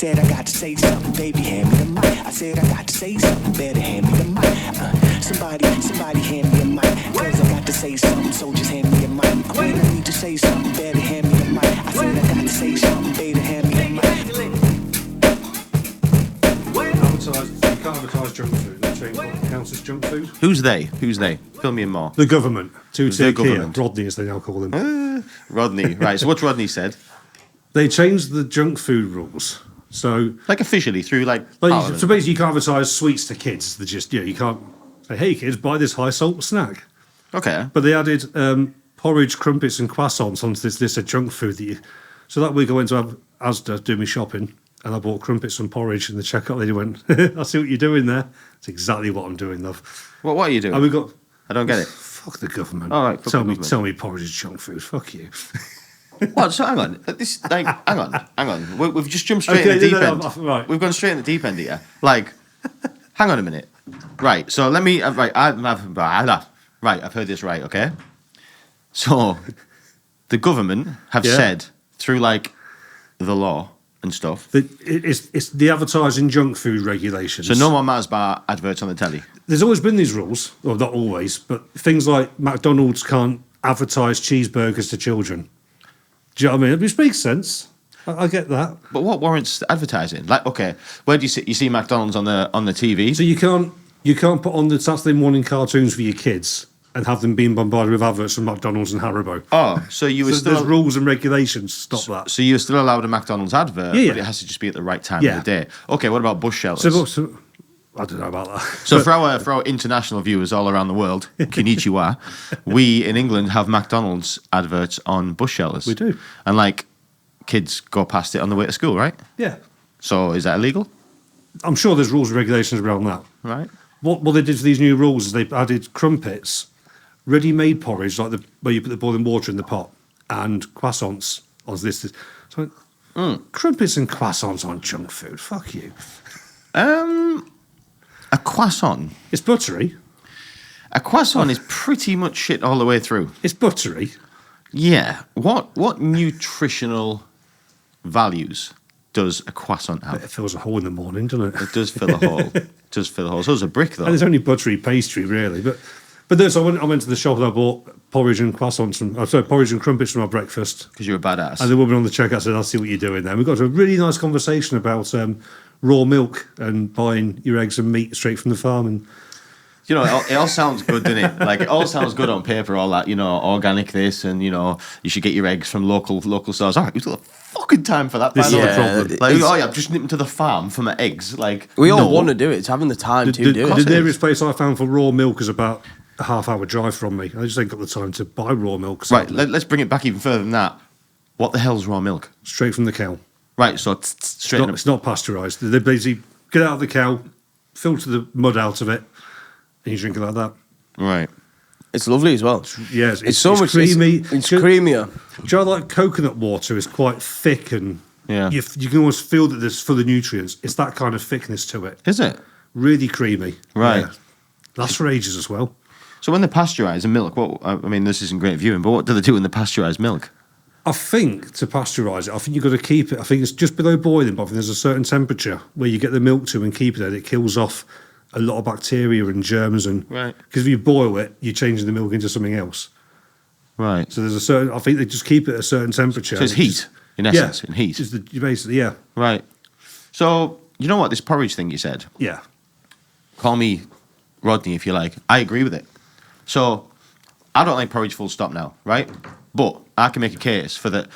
said I got to say something, baby, hand me the mic. I said I got to say something, better hand me the mic. Somebody hand me a mic, cause I got to say something, so just hand me a mic. When I need to say something, better hand me the mic. I said I got to say something, better hand me the mic. You can't advertise junk food. They're saying what counts as junk food. Who's they? Fill me in more. The government. The government. Rodney, as they now call him. Rodney. Right, so what's Rodney said? They changed the junk food rules. So, Like officially through so basically, you can't advertise sweets to kids. They just, you can't say, hey kids, buy this high salt snack. Okay. But they added porridge, crumpets, and croissants onto this list of junk food So that week I went to have Asda do my shopping, and I bought crumpets and porridge. And the checkout lady went, "I see what you're doing there. It's exactly what I'm doing, love." What are you doing? And we got. I don't get it. Fuck the government. All right. Tell me porridge is junk food. Fuck you. What? So hang on. Hang on. We've just jumped straight in the deep end. Right. We've gone straight in the deep end here. Hang on a minute. Right. So let me. Right. I've heard this right. Okay. So, the government have said through the law and stuff. It's the advertising junk food regulations. So no more Mars bar adverts on the telly. There's always been these rules. Well, not always, but things like McDonald's can't advertise cheeseburgers to children. Do you know what I mean? It makes sense. I get that. But what warrants advertising? Okay, where do you see McDonald's on the TV? So you can't put on the Saturday morning cartoons for your kids and have them being bombarded with adverts from McDonald's and Haribo. Oh, so you were still... There's rules and regulations to stop that. So you're still allowed a McDonald's advert, yeah. But it has to just be at the right time of the day. Okay, what about bus shelters? So I don't know about that. So for our international viewers all around the world, konnichiwa, we in England have McDonald's adverts on bus shelters. We do. And kids go past it on the way to school, right? Yeah. So is that illegal? I'm sure there's rules and regulations around that. Right. What they did for these new rules is they added crumpets, ready-made porridge, where you put the boiling water in the pot, and croissants on this. So, crumpets and croissants aren't junk food. Fuck you. A croissant. It's buttery. A croissant is pretty much shit all the way through. It's buttery. Yeah. What nutritional values does a croissant have? It fills a hole in the morning, doesn't it? It does fill a hole. It does fill a hole. So does a brick, though. And it's only buttery pastry, really. But so I went to the shop and I bought porridge and croissants porridge and crumpets for my breakfast. Because you're a badass. And the woman on the checkout said, "I'll see what you're doing there." We got to a really nice conversation about raw milk and buying your eggs and meat straight from the farm. And it all sounds good, doesn't it? It all sounds good on paper, all that, organic this, and, you should get your eggs from local stores. All right, we've got the fucking time for that. This is the problem. I'm just nipping to the farm for my eggs. We all want to do it. It's having the time to do it. The nearest place I found for raw milk is about a half-hour drive from me. I just ain't got the time to buy raw milk. Right, let's bring it back even further than that. What the hell's raw milk? Straight from the cow. Right, so straight It's not pasteurised. They basically get out of the cow, filter the mud out of it, and you drink it like that. Right. It's lovely as well. Yes, it's so much creamy. It's creamier. Do you know, coconut water is quite thick and you can almost feel that there's full of nutrients. It's that kind of thickness to it. Is it? Really creamy. Right. Yeah. Lasts for ages as well. So when they pasteurise the milk, this isn't great viewing, but what do they do when they pasteurise milk? I think to pasteurise it, I think you've got to keep it. I think it's just below boiling, but I think there's a certain temperature where you get the milk to and keep it there. It kills off a lot of bacteria and germs, and because if you boil it, you're changing the milk into something else. Right. So there's a certain. I think they just keep it at a certain temperature. So it's heat, in essence, in heat. Basically, yeah. Right. So you know what this porridge thing you said? Yeah. Call me Rodney if you like. I agree with it. So I don't like porridge full stop now, right? But I can make a case for that,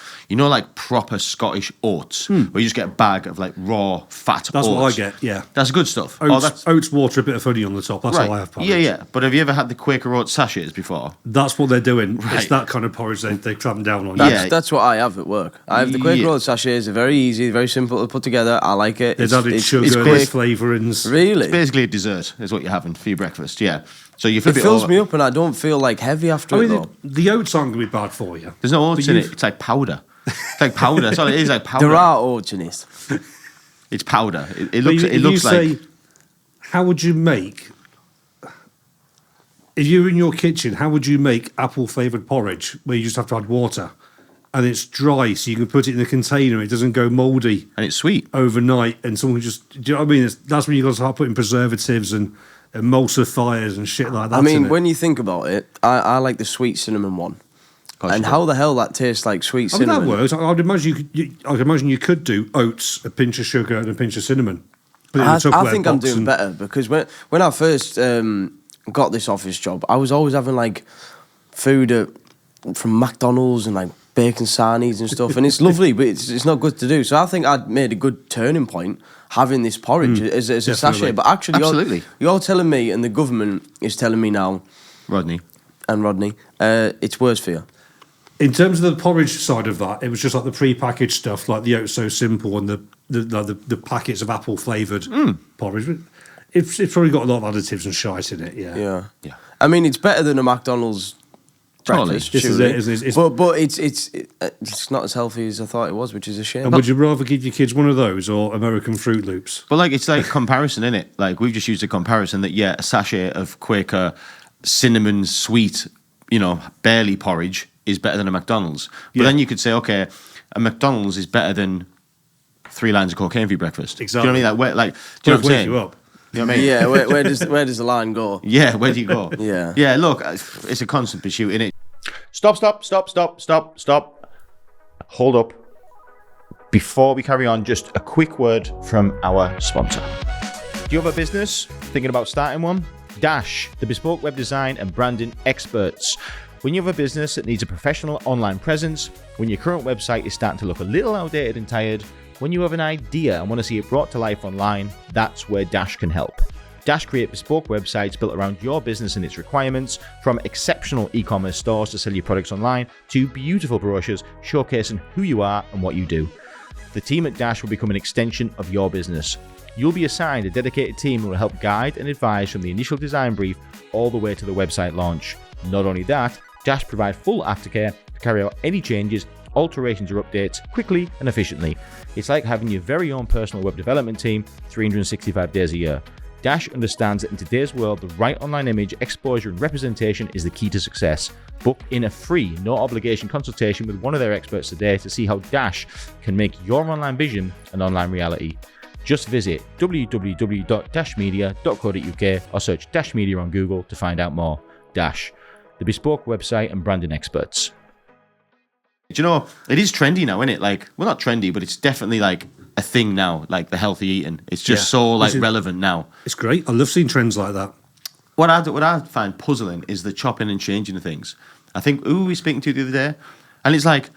proper Scottish oats, where you just get a bag of raw fat oats. That's what I get, yeah. That's good stuff. Oats water, a bit of honey on the top. That's how I have porridge. Yeah. But have you ever had the Quaker oats sachets before? That's what they're doing. Right. It's that kind of porridge they clamp down on. That's what I have at work. I have the Quaker oats sachets. They're very easy, very simple to put together. I like it. There's added sugar, there's flavourings. Really? It's basically a dessert, is what you're having for your breakfast, yeah. So you it fills me up and I don't feel heavy after it though. The oats aren't going to be bad for you. There's no oats in it. It's like powder. It's like powder. That's all it is, like powder. There are oats in it. It's powder. It looks like... How would you make... If you were in your kitchen, how would you make apple-flavoured porridge where you just have to add water and it's dry, so you can put it in a container. It doesn't go mouldy. And it's sweet. Overnight, and someone just... Do you know what I mean? That's when you've got to start putting preservatives and emulsifiers and shit like that. I mean, in it. when you think about it, I like the sweet cinnamon one. And how the hell that tastes like sweet cinnamon? I mean, that works. I'd imagine I'd imagine you could do oats, a pinch of sugar, and a pinch of cinnamon. I think I'm doing better because when I first got this office job, I was always having like food from McDonald's and like bacon sarnies and stuff, and it's lovely, but it's not good to do. So I think I'd made a good turning point having this porridge as a sachet. But actually, you're telling me, and the government is telling me now, Rodney, it's worse for you. In terms of the porridge side of that, it was just like the pre-packaged stuff, like the Oats So Simple and the packets of apple flavoured porridge. It's probably got a lot of additives and shite in it. Yeah. I mean, it's better than a McDonald's breakfast. This is it, isn't it? But it's not as healthy as I thought it was, which is a shame. And would you rather give your kids one of those or American Fruit Loops? But like it's like comparison, innit? Like we've just used a comparison that a sachet of Quaker cinnamon sweet, barley porridge is better than a McDonald's. But then you could say, okay, a McDonald's is better than 3 lines of cocaine for your breakfast. Exactly. Do you know what I mean? Do you know what I'm saying? You up. You know what I mean? Yeah, where does the line go? Yeah, where do you go? Yeah. Yeah, look, it's a constant pursuit, innit? Stop. Hold up. Before we carry on, just a quick word from our sponsor. Do you have a business? Thinking about starting one? Dash, the bespoke web design and branding experts. When you have a business that needs a professional online presence, when your current website is starting to look a little outdated and tired, when you have an idea and want to see it brought to life online, that's where Dash can help. Dash create bespoke websites built around your business and its requirements, from exceptional e-commerce stores to sell your products online, to beautiful brochures showcasing who you are and what you do. The team at Dash will become an extension of your business. You'll be assigned a dedicated team who will help guide and advise from the initial design brief all the way to the website launch. Not only that, Dash provide full aftercare to carry out any changes, alterations or updates quickly and efficiently. It's like having your very own personal web development team 365 days a year. Dash understands that in today's world, the right online image, exposure and representation is the key to success. Book in a free, no obligation consultation with one of their experts today to see how Dash can make your online vision an online reality. Just visit www.dashmedia.co.uk or search Dash Media on Google to find out more. Dash, the bespoke website and branding experts. Do you know, it is trendy now, isn't it? Like, well, not trendy, but it's definitely like a thing now, like the healthy eating. It's just so relevant now. It's great. I love seeing trends like that. What I find puzzling is the chopping and changing of things. I think, who were we speaking to the other day? And it's like,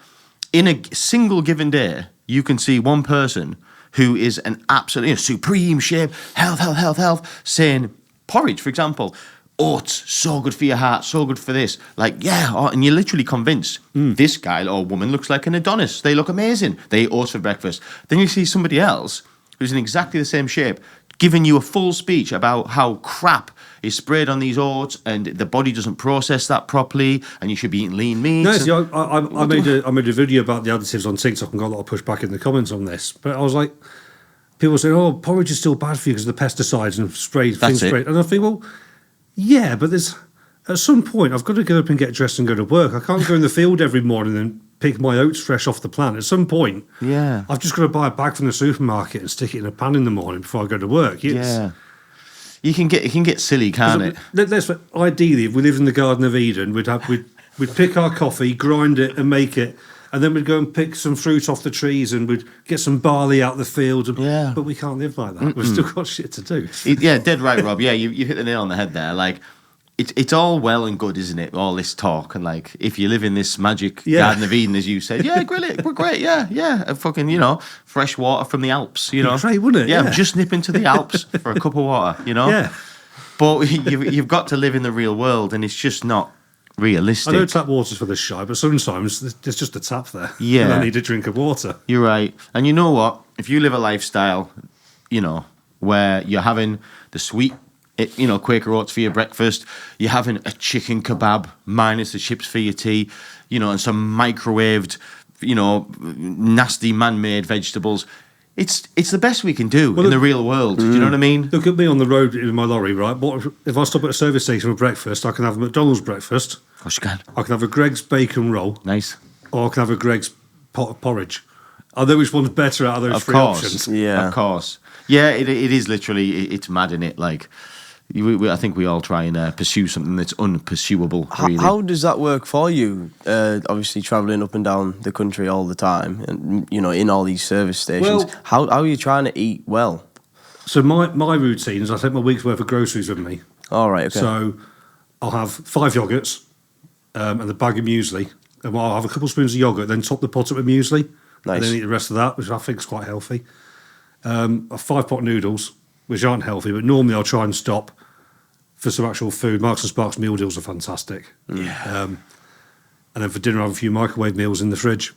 in a single given day, you can see one person who is an absolute supreme shape, health, saying porridge, for example. Oats, so good for your heart, so good for this. And you're literally convinced this guy or woman looks like an Adonis. They look amazing. They eat oats for breakfast. Then you see somebody else who's in exactly the same shape, giving you a full speech about how crap is sprayed on these oats and the body doesn't process that properly and you should be eating lean meat. No, see, I made a video about the additives on TikTok and got a lot of pushback in the comments on this. But I was like, people say, oh, porridge is still bad for you because of the pesticides and things sprayed. And I think, well, yeah, but at some point I've got to get up and get dressed and go to work. I can't go in the field every morning and pick my oats fresh off the plant. At some point, I've just got to buy a bag from the supermarket and stick it in a pan in the morning before I go to work. You can get silly, can't it? Ideally, if we lived in the Garden of Eden, we'd pick our coffee, grind it, and make it. And then we'd go and pick some fruit off the trees and we'd get some barley out the field. But we can't live like that. We've still got shit to do. Dead right, Rob. Yeah, you hit the nail on the head there. Like, it's all well and good, isn't it? All this talk. And, like, if you live in this magic Garden of Eden, as you said, grill it. We're great. Yeah. Fucking, fresh water from the Alps, It'd be great, wouldn't it? Yeah, just nip into the Alps for a cup of water, Yeah. But you've got to live in the real world and it's just not realistic. I know tap water's for the shy, but sometimes there's just a tap there. Yeah. And I need a drink of water. You're right. And you know what? If you live a lifestyle, where you're having the sweet, Quaker oats for your breakfast, you're having a chicken kebab minus the chips for your tea, and some microwaved, nasty man-made vegetables. It's the best we can do in the real world. Do you know what I mean? Look at me on the road in my lorry, right? What if I stop at a service station for breakfast? I can have a McDonald's breakfast. Of course you can. I can have a Greg's bacon roll. Nice. or I can have a Greg's pot of porridge. I know which one's better out of those three options. Yeah, of course. Yeah, it is literally, it's mad, isn't it? Like, I think we all try and pursue something that's unpursuable, really. How does that work for you? Obviously, travelling up and down the country all the time, and in all these service stations. Well, how are you trying to eat well? So my routine is I take my week's worth of groceries with me. All right, okay. So I'll have 5 yogurts and a bag of muesli. And I'll have a couple of spoons of yogurt, then top the pot up with muesli. Nice. And then eat the rest of that, which I think is quite healthy. 5-pot noodles, which aren't healthy, but normally I'll try and stop for some actual food. Marks and Sparks meal deals are fantastic. Yeah. And then for dinner, I have a few microwave meals in the fridge.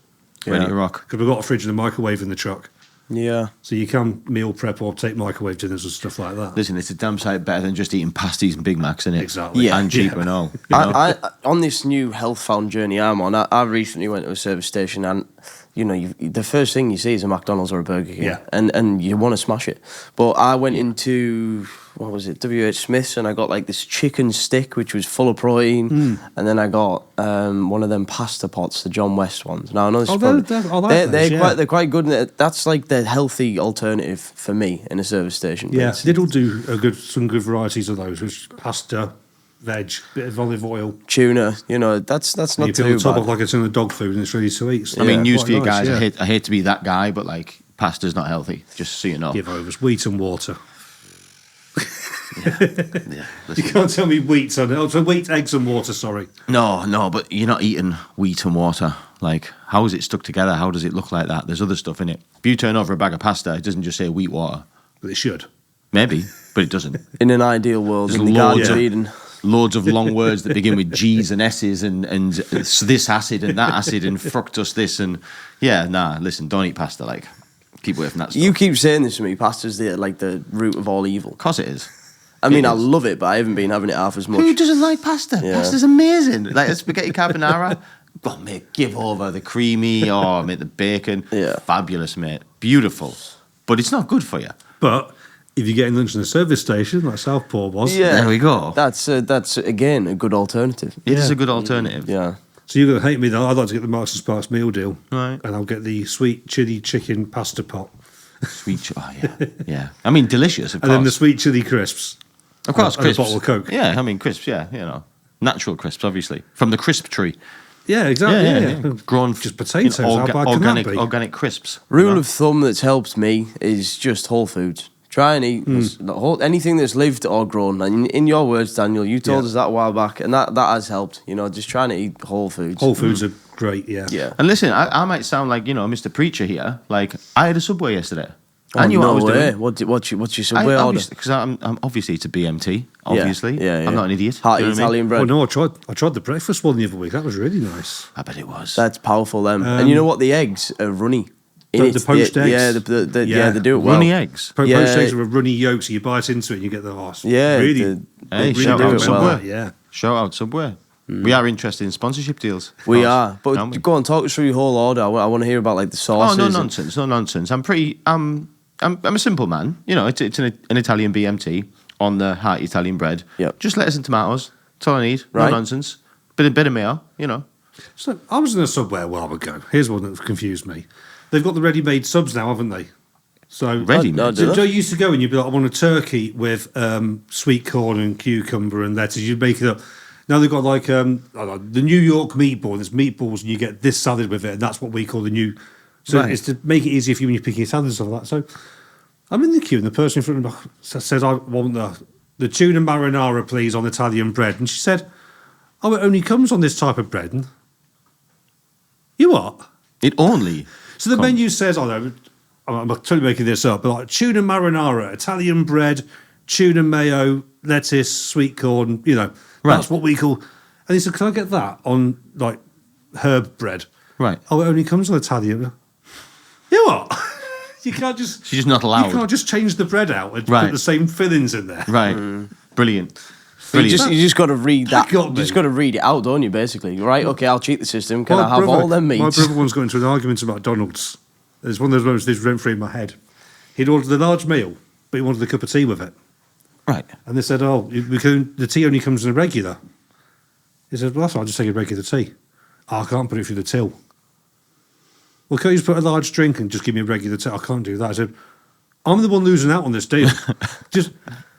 Ready to rock. Because we've got a fridge and a microwave in the truck. Yeah. So you can meal prep or take microwave dinners and stuff like that. Listen, it's a damn sight better than just eating pasties and Big Macs, isn't it? Exactly. Yeah. And cheaper and all. I on this new health found journey I'm on, I recently went to a service station and the first thing you see is a McDonald's or a Burger King, Yeah. and you want to smash it. But I went into, what was it, WH Smith's, and I got like this chicken stick which was full of protein, and then I got one of them pasta pots, the John West ones. Now I know this is probably, they're quite good. And that's like the healthy alternative for me in a service station. Yeah, Lidl do some good varieties of those, which pasta, veg, bit of olive oil, tuna. That's not you too put on top bad. of like it's in the dog food and it's ready to eat. So I mean, news quite for you nice, guys, yeah. I hate to be that guy, but like, pasta's not healthy, just so you know. Give over. It's wheat and water. Yeah, You can't tell me wheat on it. Oh, so wheat, eggs and water, sorry. No, but you're not eating wheat and water. Like, how is it stuck together? How does it look like that? There's other stuff in it. If you turn over a bag of pasta, it doesn't just say wheat water. But it should. Maybe, but it doesn't. In an ideal world, There's in the Garden loads of of- Eden. Loads of long words that begin with G's and S's and this acid and that acid and fructose this and... Yeah, nah, listen, don't eat pasta, like, keep away from that stuff. You keep saying this to me. Pasta's the root of all evil. Of course it is. I mean, It I is. love it, but I haven't been having it half as much. Who doesn't like pasta? Yeah. Pasta's amazing. Like a spaghetti carbonara. Oh, mate, give over the creamy. Oh, mate, the bacon. Yeah. Fabulous, mate. Beautiful. But it's not good for you. But if you're getting lunch in a service station, like Southport was, Yeah. There we go. That's again a good alternative. It is a good alternative. Yeah. so you're going to hate me though. I'd like to get the Marks and Sparks meal deal. Right. And I'll get the sweet chili chicken pasta pot. Sweet. Oh, yeah. Yeah. I mean, delicious, of And course. then the sweet chili crisps. Of course, and a crisps. bottle of Coke. Yeah, I mean, crisps, yeah, Natural crisps, obviously. From the crisp tree. Yeah, exactly. Yeah. Grown Just potatoes. How bad can that be? organic crisps. Rule of thumb that's helped me is just whole foods. Try and eat anything that's lived or grown. And in your words, Daniel, you told us that a while back, and that has helped. Just trying to eat whole foods. Whole foods are great, yeah. Yeah. And listen, I might sound like, Mr. Preacher here. Like, I had a Subway yesterday. I Oh, knew what I no was way. doing. What's your Subway order? Because I'm obviously it's a BMT, obviously. Yeah. I'm not an idiot. Hearty you know what I mean? Italian bread. Oh no, I tried the breakfast one the other week. That was really nice. I bet it was. That's powerful, them. And you know what? The eggs are runny. The poached eggs. Yeah, they do it well. Runny eggs. Poached Yeah. eggs are a runny yolk, so you bite into it and you get the horse. Yeah, Really, Hey, really shout do out it Subway. well. Yeah. Shout out Subway. We are interested in sponsorship deals. of We course, are. But aren't we? go on, talk us through your whole order. I want to hear about like the Oh, sauces. no and- nonsense, no nonsense. I'm a simple man. It's an Italian BMT on the hearty Italian bread. Yep. Just lettuce and tomatoes. That's all I need. Right. No nonsense. Bit of mayo, So I was in a Subway a while ago. Here's one that confused me. They've got the ready-made subs now, haven't they? So Ready-made? No, So do Joe they? used to go and you'd be like, I want a turkey with sweet corn and cucumber and lettuce. You'd make it up. Now they've got like I don't know, the New York meatball. There's meatballs and you get this salad with it, and that's what we call the new. So Right. it's to make it easier for you when you're picking your salads and stuff like that. So I'm in the queue and the person in front of me says, I want the tuna marinara, please, on Italian bread. And she said, oh, it only comes on this type of bread. And you what? It only. So the menu says, I'm totally making this up, but like tuna marinara, Italian bread, tuna mayo, lettuce, sweet corn, Right. that's what we call. And he said, can I get that on like herb bread? Right. Oh, it only comes on Italian. You what? You can't just. She's just not allowed. You can't just change the bread out and Right. put the same fillings in there. Right. Brilliant. You Brilliant. just got to read that. got You me. just got to read it out, don't you? Basically, right? Okay, I'll cheat the system. Can I have all them My meats? brother once got into an argument about McDonald's. It's one of those moments that's rent-free in my head. He'd ordered a large meal, but he wanted a cup of tea with it. Right. And they said, the tea only comes in a regular. He said, well, that's fine, I'll just take a regular tea. Oh, I can't put it through the till. well, can't you just put a large drink and just give me a regular I can't do that. I said, I'm the one losing out on this deal. Just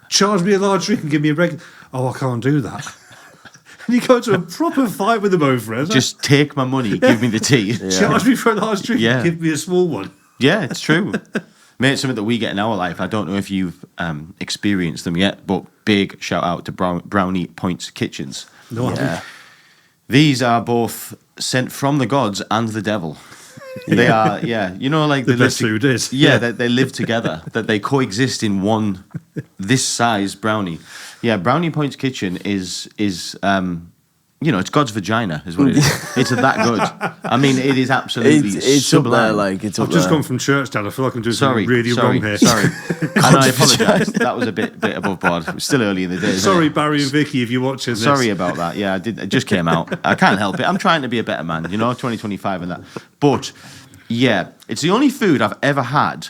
charge me a large drink and give me a regular. Oh, I can't do that. And you go to a proper fight with them over it. Just take my money, give me the tea. Charge me for a large drink and give me a small one. Yeah, it's true. Mate, it's something that we get in our life. I don't know if you've experienced them yet, but big shout out to Brownie Points Kitchens. No, I haven't. These are both sent from the gods and the devil. They are, you know, like the best food is. Yeah, they live together, that they coexist in one this size brownie. Yeah, Brownie Points Kitchen is you know, it's God's vagina, is what it is. It's that good. I mean, it is absolutely it's sublime. Up there, like, it's up I've just there. come from church, Dad. I feel like I'm doing something really wrong here. Sorry. And I apologise. That was a bit above board. It was still early in the day. Sorry, Barry and Vicky, if you're watching this. Sorry about that. Yeah, it just came out. I can't help it. I'm trying to be a better man, you know, 2025 and that. But, yeah, it's the only food I've ever had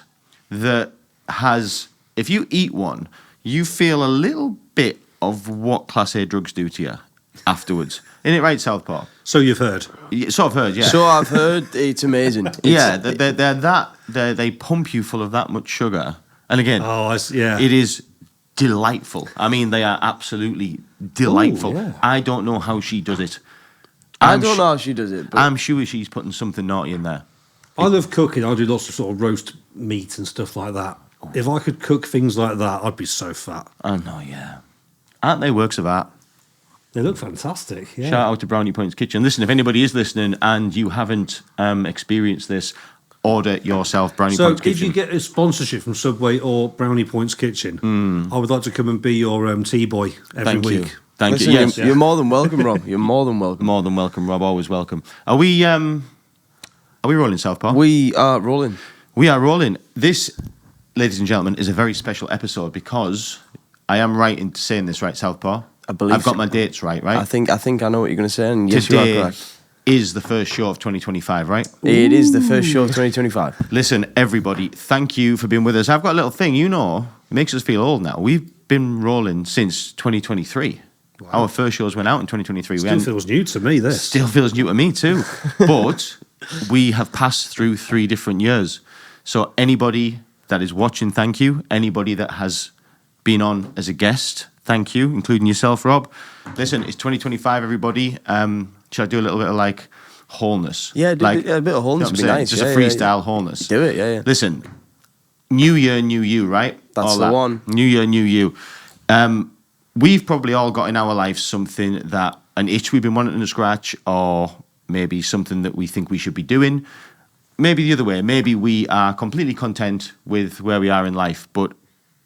that has, if you eat one, you feel a little bit of what Class A drugs do to you afterwards. Isn't it right, Southpaw? So you've heard? So I've heard, yeah. So I've heard, it's amazing. They pump you full of that much sugar. And again, it is delightful. I mean, they are absolutely delightful. Ooh, yeah. I don't know how she does it. I don't know how she does it. But I'm sure she's putting something naughty in there. I love cooking. I do lots of sort of roast meat and stuff like that. If I could cook things like that, I'd be so fat. Oh, no, yeah. Aren't they works of art? They look fantastic. Yeah. Shout out to Brownie Points Kitchen. Listen, if anybody is listening and you haven't experienced this, order yourself Brownie Points Kitchen. So if you get a sponsorship from Subway or Brownie Points Kitchen, I would like to come and be your tea boy every week. Thank you. Yes. You're more than welcome, Rob. You're more than welcome. More than welcome, Rob. Always welcome. Are we rolling, Southpaw? We are rolling. We are rolling. This, ladies and gentlemen, is a very special episode because I am right in saying this, right, Southpaw? I believe I've got my dates right? I think I know what you're going to say, and yes, Today you are correct. Is the first show of 2025, right? It is the first show of 2025. Listen, everybody, thank you for being with us. I've got a little thing, you know, it makes us feel old now. We've been rolling since 2023. Wow. Our first shows went out in 2023. Still feels new to me, this. Still feels new to me, too. But we have passed through 3 different years. So anybody that is watching, thank you. Anybody that has been on as a guest, thank you, including yourself, Rob. Listen, it's 2025, everybody. Should I do a little bit of, like, wholeness? Yeah, a bit of wholeness would be nice. Just a freestyle wholeness. Do it, yeah. Listen, new year, new you, right? That's the one. New year, new you. We've probably all got in our life something that, an itch we've been wanting to scratch, or maybe something that we think we should be doing. Maybe the other way. Maybe we are completely content with where we are in life, but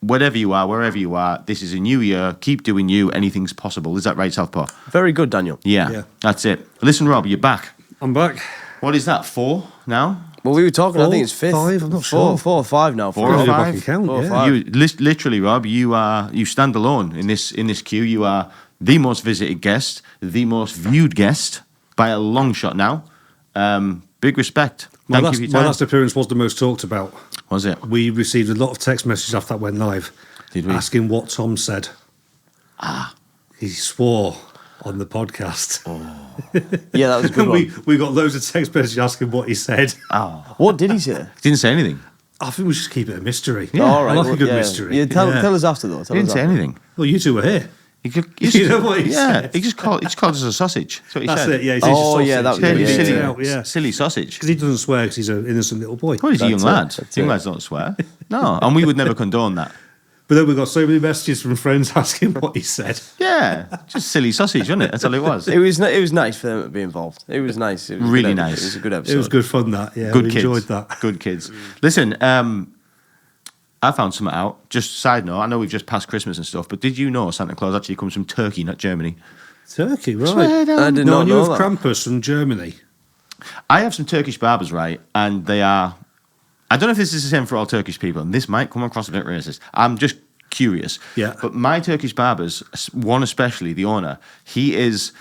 whatever you are, wherever you are, this is a new year. Keep doing you. Anything's possible. Is that right, Southpaw? Very good, Daniel. Yeah, that's it. Listen, Rob, you're back. I'm back. What is that, 4 now? Well, we were talking, I think it's 5th. 5, I'm not sure. 4 or 5 now. 4 or 5? Count, 4 or yeah. 5. You, literally, Rob, you stand alone in this queue. You are the most visited guest, the most viewed guest by a long shot now. Big respect. Thank you for your time. My last appearance was the most talked about. Was it? We received a lot of text messages after that went live. Did we? Asking what Tom said. He swore on the podcast. Yeah, that was a good one. We got loads of text messages asking what he said. What did he say? Didn't say anything. I think we should keep it a mystery. Yeah. All right, I like a good mystery. Yeah, tell us after, though. Didn't say anything. Well, you two were here. You know what he said? He just called us a sausage. That's what he That's said. it, yeah. He said that was silly, Silly sausage. Because he doesn't swear because he's an innocent little boy. Well, he's a young lad. That's Young it. lads don't swear. No, and we would never condone that. But then we got so many messages from friends asking what he said. Yeah, just silly sausage, wasn't it? That's all it was. It was nice for them to be involved. It was nice. It was Really good nice. It was a good episode. It was good fun, that. Yeah, Good we kids. enjoyed that. Good kids. Listen, I found something out. Just side note, I know we've just passed Christmas and stuff, but did you know Santa Claus actually comes from Turkey, not Germany? Turkey, right. Swear down. I did No, I not knew know of that. Krampus from Germany. I have some Turkish barbers, right? And they are... I don't know if this is the same for all Turkish people, and this might come across a bit racist. I'm just curious. Yeah. But my Turkish barbers, one especially, the owner, he is...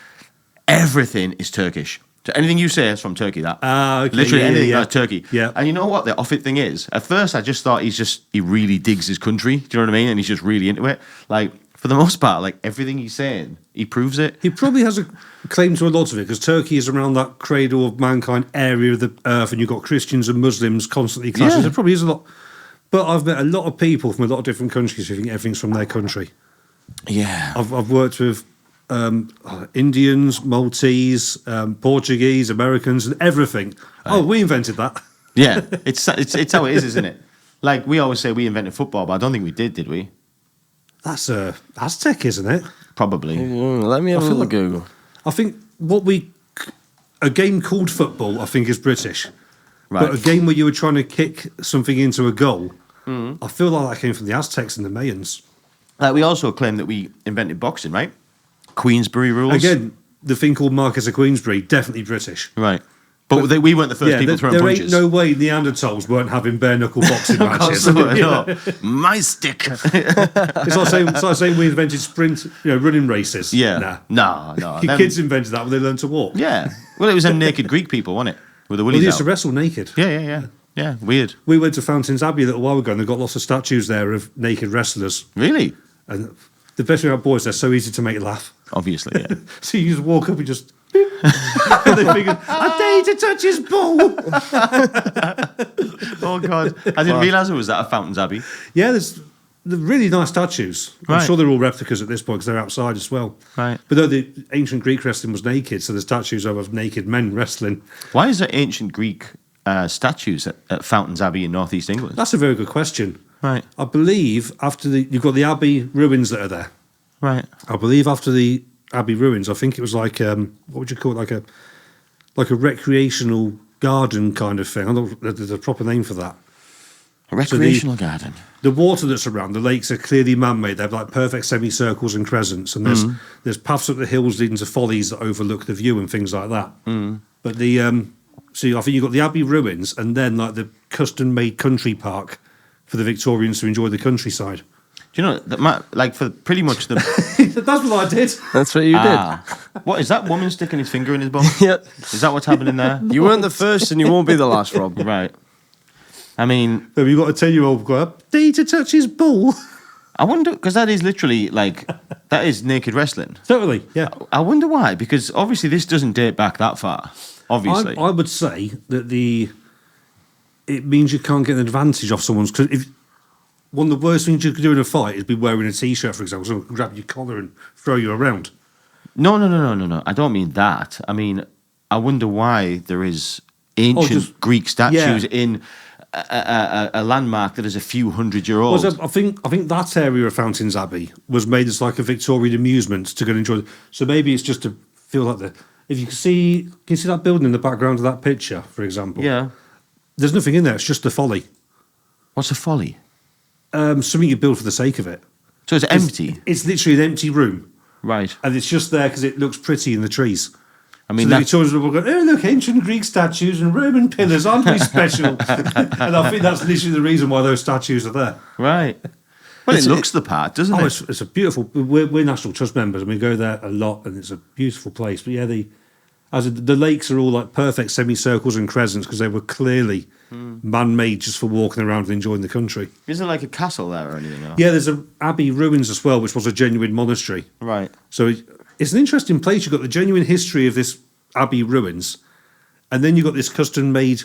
Everything is Turkish. So anything you say is from Turkey, that. Okay. Literally yeah, anything yeah. is Turkey. Yeah. And you know what the off-it thing is? At first, I just thought he really digs his country. Do you know what I mean? And he's just really into it. Like, for the most part, like everything he's saying, he proves it. He probably has a claim to a lot of it because Turkey is around that cradle of mankind area of the earth, and you've got Christians and Muslims constantly clashing. Yeah. There probably is a lot. But I've met a lot of people from a lot of different countries who think everything's from their country. Yeah. I've worked with Indians, Maltese, Portuguese, Americans, and everything. Right. Oh, we invented that. Yeah, it's how it is, isn't it? Like, we always say we invented football, but I don't think we did we? That's Aztec, isn't it? Probably. Let me have a little Google. I think a game called football, I think, is British. Right. But a game where you were trying to kick something into a goal, I feel like that came from the Aztecs and the Mayans. We also claim that we invented boxing, right? Queensberry rules. Again, the thing called Marcus of Queensberry, definitely British. Right. But we weren't the first people throwing punches. There ain't no way Neanderthals weren't having bare-knuckle boxing matches. No. My stick. It's like saying we invented sprint, running races. Yeah. Nah. No. Kids invented that when they learned to walk. Yeah. Well, it was them naked Greek people, wasn't it? With the willies they used out. to wrestle naked. Yeah, weird. We went to Fountains Abbey a little while ago and they've got lots of statues there of naked wrestlers. Really? And the best thing about boys, they're so easy to make laugh. Obviously, yeah. So you just walk up and just... and they figure, I dare you to touch his ball. Oh, God. I didn't realise it was that at Fountains Abbey. Yeah, there's really nice statues. Right. I'm sure they're all replicas at this point because they're outside as well. Right. But though the ancient Greek wrestling was naked, so the statues are of naked men wrestling. Why is there ancient Greek statues at Fountains Abbey in North East England? That's a very good question. Right. I believe after you've got the Abbey ruins that are there. Right. I believe after the Abbey ruins, I think it was like what would you call it? Like a recreational garden kind of thing. I don't know, there's a proper name for that. A recreational garden. The water that's around the lakes are clearly man-made. They have like perfect semicircles and crescents, and there's paths up the hills leading to follies that overlook the view and things like that. But the so I think you've got the Abbey ruins, and then like the custom-made country park for the Victorians to enjoy the countryside. Do you know that for pretty much the That's what I did. That's what you did. What is that woman sticking his finger in his bum? Yeah. Is that what's happening there? You weren't the first and you won't be the last, Rob. Right. I mean, So you've got a 10-year-old go up, dare you to touch his ball? I wonder, because that is literally that is naked wrestling. Totally, yeah. I wonder why, because obviously this doesn't date back that far. Obviously, I would say that it means you can't get an advantage off someone's, because one of the worst things you could do in a fight is be wearing a t-shirt, for example. Someone can grab your collar and throw you around. No. I don't mean that. I mean, I wonder why there is ancient Greek statues in a landmark that is a few 100-year-old. Well, I think that area of Fountains Abbey was made as like a Victorian amusement to go and enjoy. So maybe it's just to feel like if you can see that building in the background of that picture, for example. Yeah. There's nothing in there. It's just the folly. What's a folly? Something you build for the sake of it. So it's empty. It's literally an empty room. Right. And it's just there because it looks pretty in the trees. I mean, so the Victorians will go, oh, look, ancient Greek statues and Roman pillars, aren't we special? And I think that's literally the reason why those statues are there. Right. Well, it looks the part, doesn't it? It's a beautiful... We're National Trust members and we go there a lot and it's a beautiful place. But yeah, the lakes are all like perfect semicircles and crescents because they were clearly man-made just for walking around and enjoying the country. Is there like a castle there or anything else? Yeah, there's an Abbey ruins as well, which was a genuine monastery. Right. So it's an interesting place. You've got the genuine history of this Abbey ruins, and then you've got this custom-made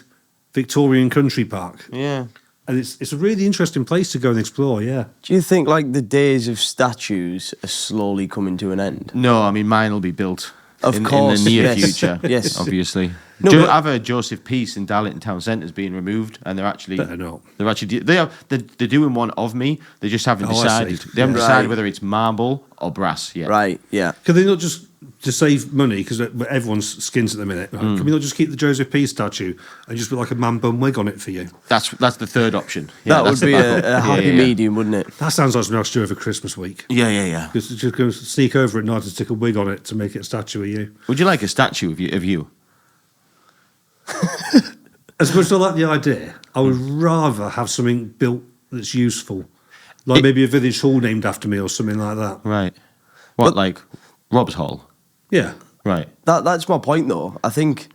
Victorian country park. Yeah. And it's a really interesting place to go and explore, yeah. Do you think like the days of statues are slowly coming to an end? No, I mean, mine will be built in the near future. Yes. Obviously. No, I've heard Joseph Peace in Darlington Town Centre is being removed, and they're actually Better not. They're doing one of me. They just haven't decided. They haven't decided whether it's marble or brass yet. Right. Yeah. Could they not just to save money because everyone's skins at the minute? Can we not just keep the Joseph Peace statue and just put like a man bun wig on it for you? That's the third option. Yeah, that would be a happy medium, wouldn't it? That sounds like something I should do over Christmas week. Yeah. Just go sneak over at night and stick a wig on it to make it a statue of you. Would you like a statue of you? As much as I like the idea, I would rather have something built that's useful. Like maybe a village hall named after me or something like that. Right. What, like Rob's Hall? Yeah. Right. That's my point, though. I think,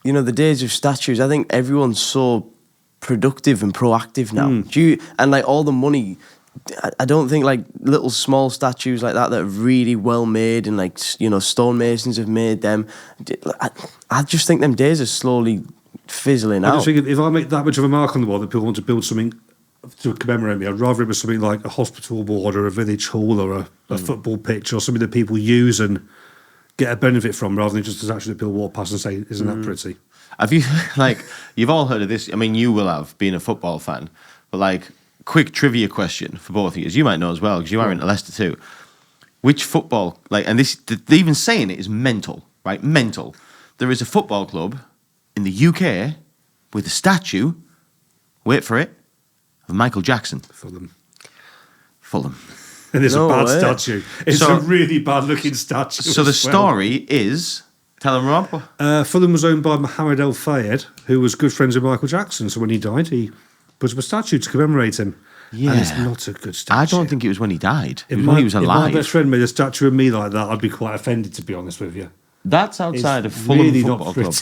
the days of statues, I think everyone's so productive and proactive now. And, like, all the money I don't think like little small statues like that are really well made and like stonemasons have made them. I just think them days are slowly fizzling out. I just think if I make that much of a mark on the wall that people want to build something to commemorate me, I'd rather it was something like a hospital ward or a village hall or a football pitch or something that people use and get a benefit from, rather than just a statue that people walk past and say, "Isn't that pretty?" Have you you've all heard of this? I mean, you will have, being a football fan, but like. Quick trivia question for both of you, as you might know as well, because you are into Leicester too. Which football, and this, even saying it is mental, right? Mental. There is a football club in the UK with a statue, wait for it, of Michael Jackson. Fulham. And it's a bad statue. It's a really bad looking statue. So the story is, tell them, Rob. Fulham was owned by Mohammed El Fayed, who was good friends with Michael Jackson. So when he died, he put up a statue to commemorate him. Yeah. And it's not a good statue. I don't think it was when he died. It was when he was alive. If my best friend made a statue of me like that, I'd be quite offended, to be honest with you. That's outside of Fulham really Football Club.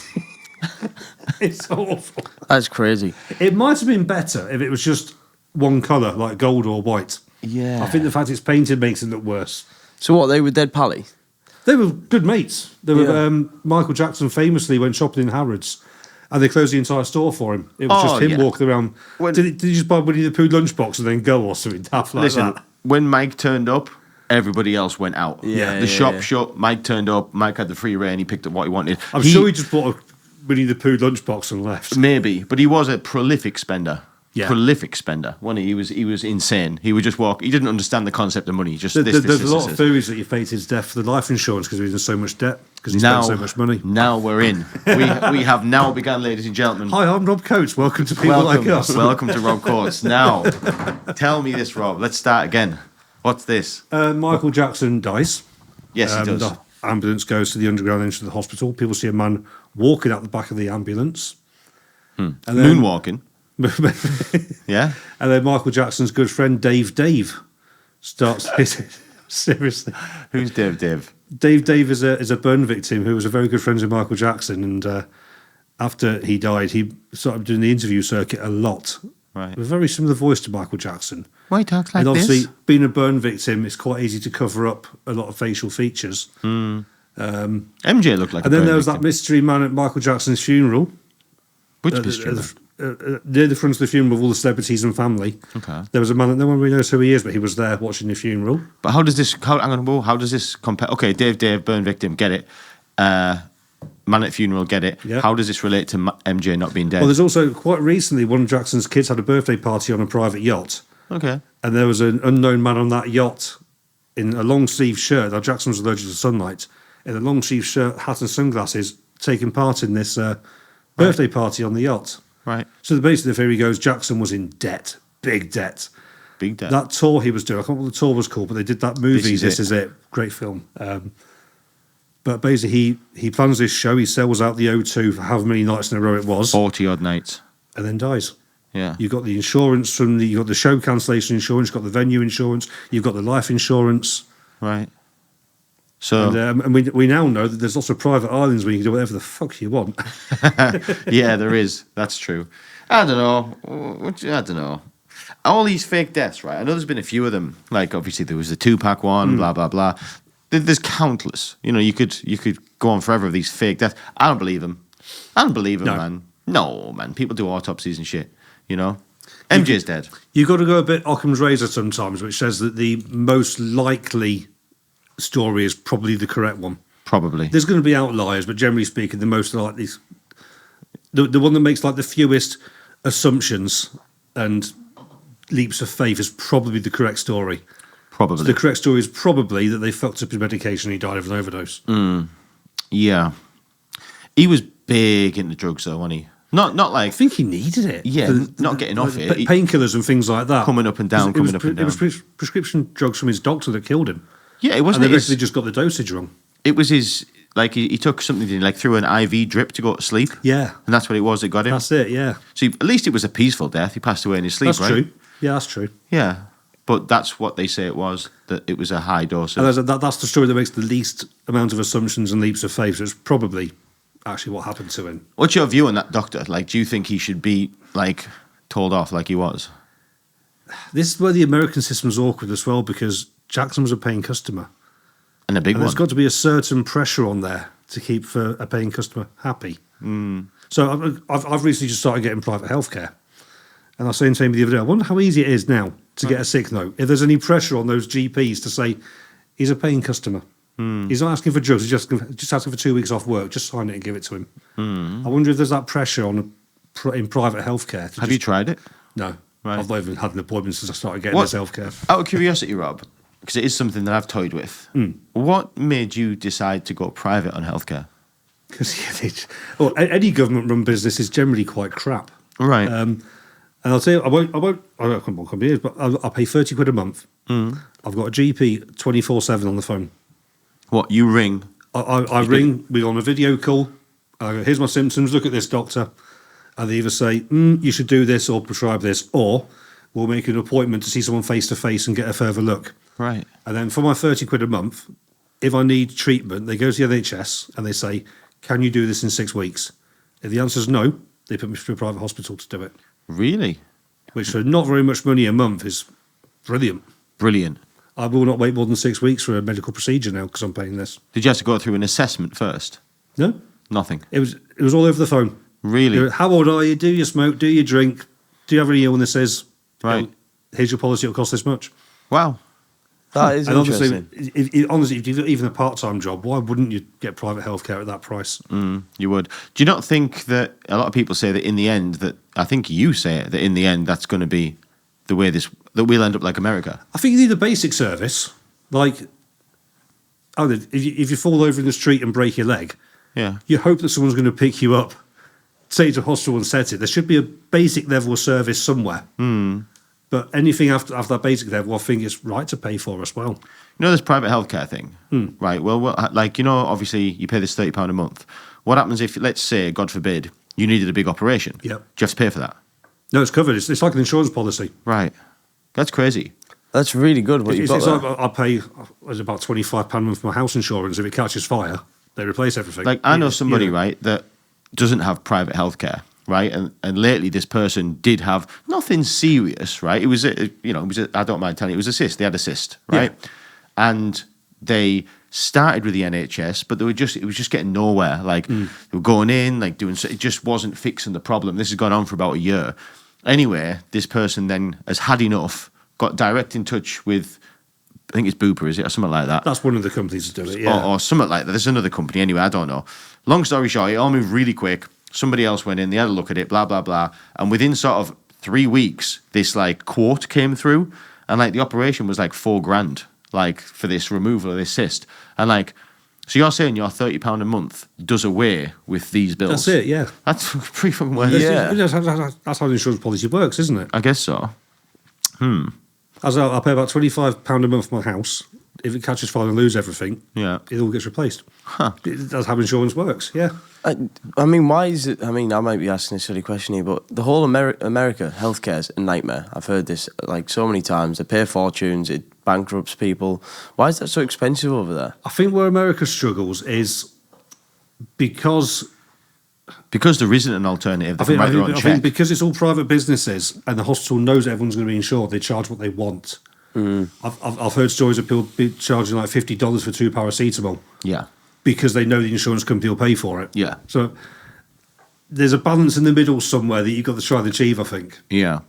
It's awful. That's crazy. It might have been better if it was just one colour, like gold or white. Yeah. I think the fact it's painted makes it look worse. So what, they were dead pally? They were good mates. They were. Michael Jackson famously went shopping in Harrods. And they closed the entire store for him. It was just him walking around. Did he just buy Winnie the Pooh lunchbox and then go or something daft like that? When Mike turned up, everybody else went out. The shop shut, Mike turned up, Mike had the free reign, he picked up what he wanted. I'm sure he just bought a Winnie the Pooh lunchbox and left. Maybe, but he was a prolific spender. Yeah. Prolific spender. He was insane. He would just walk. He didn't understand the concept of money. Just there's a lot of theories that he faked his death for the life insurance because he was in so much debt because he spent so much money. Now we're in. We have now begun, ladies and gentlemen. Hi, I'm Rob Coates. Welcome to People Like Us. Welcome to Rob Coates. Now, tell me this, Rob. Let's start again. What's this? Michael Jackson dies. Yes, he does. The ambulance goes to the underground entrance of the hospital. People see a man walking out the back of the ambulance. And then, moonwalking. Yeah. And then Michael Jackson's good friend Dave starts seriously. Who's Dave? Dave is a burn victim who was a very good friend with Michael Jackson, and after he died, he started doing the interview circuit a lot. Right. With a very similar voice to Michael Jackson. Why he talks like this? And obviously, this? being a burn victim, it's quite easy to cover up a lot of facial features. MJ looked like a burn victim. And then there was that mystery man at Michael Jackson's funeral. Which mystery man? Near the front of the funeral with all the celebrities and family. Okay. There was a man that no one really knows who he is, but he was there watching the funeral. But how does this? How does this compare? Okay, Dave, burn victim, get it. Man at funeral, get it. Yeah. How does this relate to MJ not being dead? Well, there's also quite recently one of Jackson's kids had a birthday party on a private yacht. Okay. And there was an unknown man on that yacht in a long sleeve shirt. Now Jackson was allergic to sunlight. In a long sleeve shirt, hat, and sunglasses, taking part in this birthday party on the yacht. Right. So basically, the theory goes Jackson was in debt, big debt. Big debt. That tour he was doing, I can't remember what the tour was called, but they did that movie, This Is It. Great film. But basically, he plans this show, he sells out the O2 for however many nights in a row it was. 40 odd nights. And then dies. Yeah. You've got the insurance you've got the show cancellation insurance, you've got the venue insurance, you've got the life insurance. Right. So and we now know that there's lots of private islands where you can do whatever the fuck you want. Yeah, there is. That's true. I don't know. All these fake deaths, right? I know there's been a few of them. Like obviously there was the Tupac one, blah blah blah. There's countless. You could go on forever with these fake deaths. I don't believe them. No. Man. No, man. People do autopsies and shit. MJ's dead. You've got to go a bit Occam's razor sometimes, which says that the most likely story is probably the correct one. Probably. There's going to be outliers, but generally speaking, the most likely, the one that makes like the fewest assumptions and leaps of faith is probably the correct story. Probably. So the correct story is probably that they fucked up his medication and he died of an overdose. Yeah. He was big into drugs though, wasn't he? Not like... I think he needed it. Yeah, not getting off it. Painkillers and things like that. Coming up and down, It was prescription drugs from his doctor that killed him. Yeah, it wasn't. And they basically just got the dosage wrong. It was his, he took something like through an IV drip to go to sleep. Yeah. And that's what it was that got him. That's it, yeah. So at least it was a peaceful death. He passed away in his sleep, that's right? True. Yeah, that's true. Yeah. But that's what they say it was, that it was a high dose. And that's the story that makes the least amount of assumptions and leaps of faith. So it's probably actually what happened to him. What's your view on that doctor? Like, do you think he should be, told off like he was? this is where the American system's awkward as well, because Jackson was a paying customer. And a big And one. there's got to be a certain pressure on there to keep a paying customer happy. So I've recently just started getting private healthcare. And I was saying to him the other day, I wonder how easy it is now to get a sick note. If there's any pressure on those GPs to say, he's a paying customer. He's not asking for drugs, he's just asking for 2 weeks off work, just sign it and give it to him. I wonder if there's that pressure on in private healthcare. Have you tried it? No. Right. I've not even had an appointment since I started getting this healthcare. Out of curiosity, Rob, because it is something that I've toyed with, what made you decide to go private on healthcare? Because any government-run business is generally quite crap. Right. And I'll tell you, I won't. I don't know what company it is, but I'll pay £30 a month. I've got a GP 24/7 on the phone. What, you ring? I ring. We go on a video call. I go, here's my symptoms. Look at this, doctor. And they either say, you should do this or prescribe this, or we'll make an appointment to see someone face to face and get a further look. Right. And then for my £30 a month, if I need treatment, they go to the NHS and they say, can you do this in 6 weeks? If the answer is no, they put me through a private hospital to do it. Really? Which for not very much money a month is brilliant. Brilliant. I will not wait more than 6 weeks for a medical procedure now because I'm paying this. Did you have to go through an assessment first? No, Nothing. it was all over the phone. Really? How old are you? Do you smoke? Do you drink? Do you have any illnesses? Right. Here's your policy. It'll cost this much. Wow. That is And interesting. honestly, if you've got even a part-time job, why wouldn't you get private healthcare at that price? You would. Do you not think that a lot of people say that in the end, that I think you say it, that in the end that's going to be the way that we'll end up like America? I think you need a basic service. Like, if you fall over in the street and break your leg, Yeah. you hope that someone's going to pick you up, take you to hospital and set it. There should be a basic level of service somewhere. But anything after that basic level, I think it's right to pay for as well. You know this private healthcare thing, right? Well, like, you know, obviously you pay this £30 a month. What happens if, let's say, God forbid, you needed a big operation? Yep. Do you have to pay for that? No, it's covered. It's like an insurance policy. Right. That's crazy. That's really good what you've got It's there. like I pay about £25 a month for my house insurance. If it catches fire, they replace everything. Like, I know somebody, right, that doesn't have private healthcare, right? And lately this person did have nothing serious, right? It was, I don't mind telling you, it was a cyst. They had a cyst, right? Yeah. And they started with the NHS, but it was just getting nowhere. Like, they were going in, like doing, it just wasn't fixing the problem. This has gone on for about a year. Anyway, this person then has had enough, got direct in touch with, I think it's Bupa, is it, or something like that? That's one of the companies that do it, yeah. Or something like that. There's another company anyway, I don't know. Long story short, it all moved really quick. Somebody else went in, they had a look at it, blah, blah, blah. And within sort of 3 weeks, this like quote came through, and like the operation was like $4,000, like for this removal of this cyst. And like, so you're saying your £30 a month does away with these bills? That's it, yeah. That's pretty fucking worth it. Yeah. That's how the insurance policy works, isn't it? I guess so. As I pay about £25 a month for my house. If it catches fire and lose everything, Yeah. it all gets replaced. That's how insurance works, yeah. I mean, why is it? I mean, I might be asking a silly question here, but the whole America healthcare is a nightmare. I've heard this like so many times. They pay fortunes, it bankrupts people. Why is that so expensive over there? I think where America struggles is because Because there isn't an alternative. They I can write their own think check. because it's all private businesses and the hospital knows everyone's going to be insured, they charge what they want. I've heard stories of people charging like $50 for 2 paracetamol Yeah. because they know the insurance company will pay for it. Yeah. So there's a balance in the middle somewhere that you've got to try and achieve, I think. Yeah.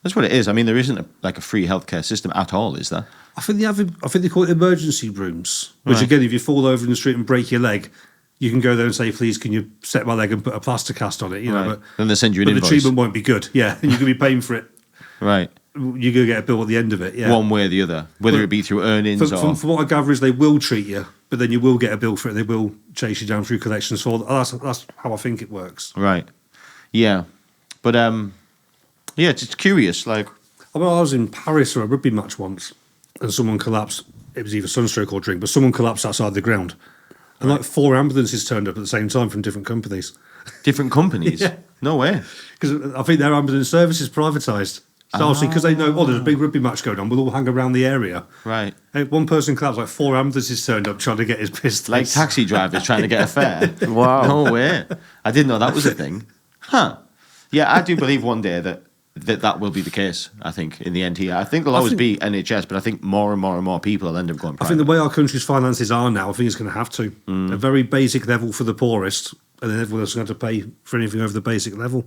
That's what it is. I mean, there isn't a free healthcare system at all, is there? I think they call it emergency rooms, which Right. again, if you fall over in the street and break your leg, you can go there and say, please, can you set my leg and put a plaster cast on it? You know, Right. but Then they send you an but invoice. the treatment won't be good. Yeah, and you're going to be paying for it. Right. You're going to get a bill at the end of it. Yeah. One way or the other, whether But it be through earnings or... From what I gather is they will treat you, but then you will get a bill for it. They will chase you down through collections for that's how I think it works. Right. Yeah. But, yeah, it's curious. Like, I was in Paris for a rugby match once, and someone collapsed. It was either sunstroke or drink, but someone collapsed outside the ground. And like 4 ambulances turned up at the same time from different companies. different companies? Yeah. No way. Because I think their ambulance service is privatised. So obviously, because they know, there's a big rugby match going on, we'll all hang around the area. Right. And one person collapsed, like 4 ambulances turned up trying to get his business. Like taxi drivers trying to get a fare. Wow. No way. I didn't know that was a thing. Huh. Yeah, I do believe one day that that will be the case, I think, in the end here. I think there'll always be NHS, but I think more and more and more people will end up going private. I think the way our country's finances are now, I think it's going to have to. A very basic level for the poorest, and then everyone else is going to have to pay for anything over the basic level.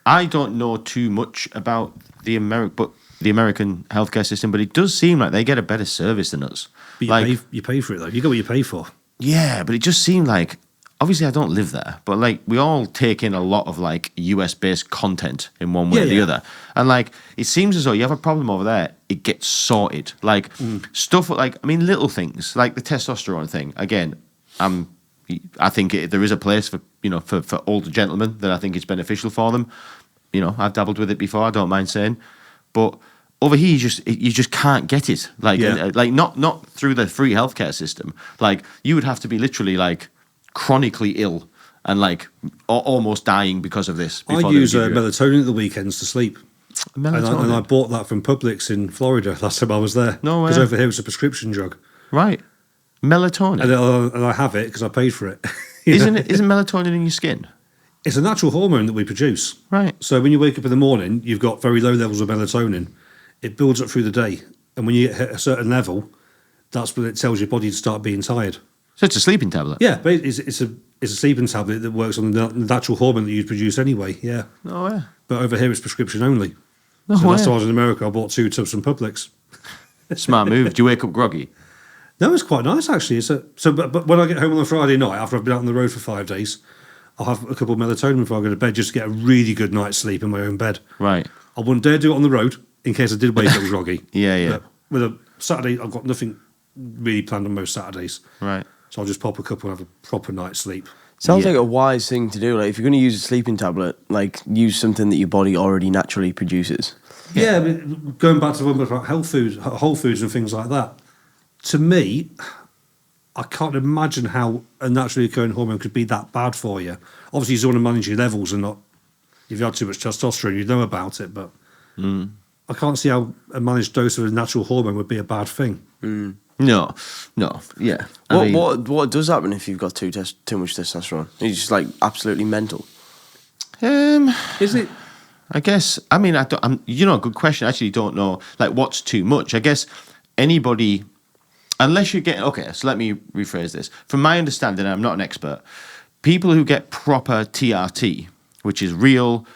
I don't know too much about the American healthcare system, but it does seem like they get a better service than us. But you pay for it, though. You get what you pay for. Yeah, but it just seemed like, obviously I don't live there, but like we all take in a lot of like US-based content in one way or the other. And like it seems as though you have a problem over there, it gets sorted. Like stuff like, I mean, little things like the testosterone thing. Again, I think there is a place for, for older gentlemen that I think it's beneficial for them. I've dabbled with it before, I don't mind saying. But over here, you just can't get it. Like, not through the free healthcare system. Like, you would have to be literally like chronically ill and like almost dying because of this. I use melatonin at the weekends to sleep. Melatonin? And I bought that from Publix in Florida last time I was there. No way. Because over here it's a prescription drug. Right. Melatonin. And I have it because I paid for it. Isn't melatonin in your skin? It's a natural hormone that we produce. Right. So when you wake up in the morning, you've got very low levels of melatonin. It builds up through the day. And when you hit a certain level, that's when it tells your body to start being tired. So it's a sleeping tablet? Yeah, but it's a sleeping tablet that works on the natural hormone that you produce anyway, yeah. Oh, yeah. But over here it's prescription only. No so way. last time I was in America, I bought 2 tubs from Publix. Smart move. Do you wake up groggy? No, it's quite nice actually. But when I get home on a Friday night, after I've been out on the road for 5 days, I'll have a couple of melatonin before I go to bed just to get a really good night's sleep in my own bed. Right. I wouldn't dare do it on the road in case I did wake up groggy. Yeah. But with a Saturday, I've got nothing really planned on most Saturdays. Right. So I'll just pop a couple and have a proper night's sleep. Sounds like a wise thing to do. Like if you're going to use a sleeping tablet, like use something that your body already naturally produces. Yeah, I mean, going back to one about whole foods and things like that. To me, I can't imagine how a naturally occurring hormone could be that bad for you. Obviously, you want to manage your levels and not. If you had too much testosterone, you know about it, but I can't see how a managed dose of a natural hormone would be a bad thing. No, yeah. What does happen if you've got too much testosterone? It's just like absolutely mental. Is it? I guess. I mean, good question. I actually don't know. Like, what's too much? I guess anybody, unless you get. Okay, so let me rephrase this. From my understanding, I'm not an expert. People who get proper TRT, which is real,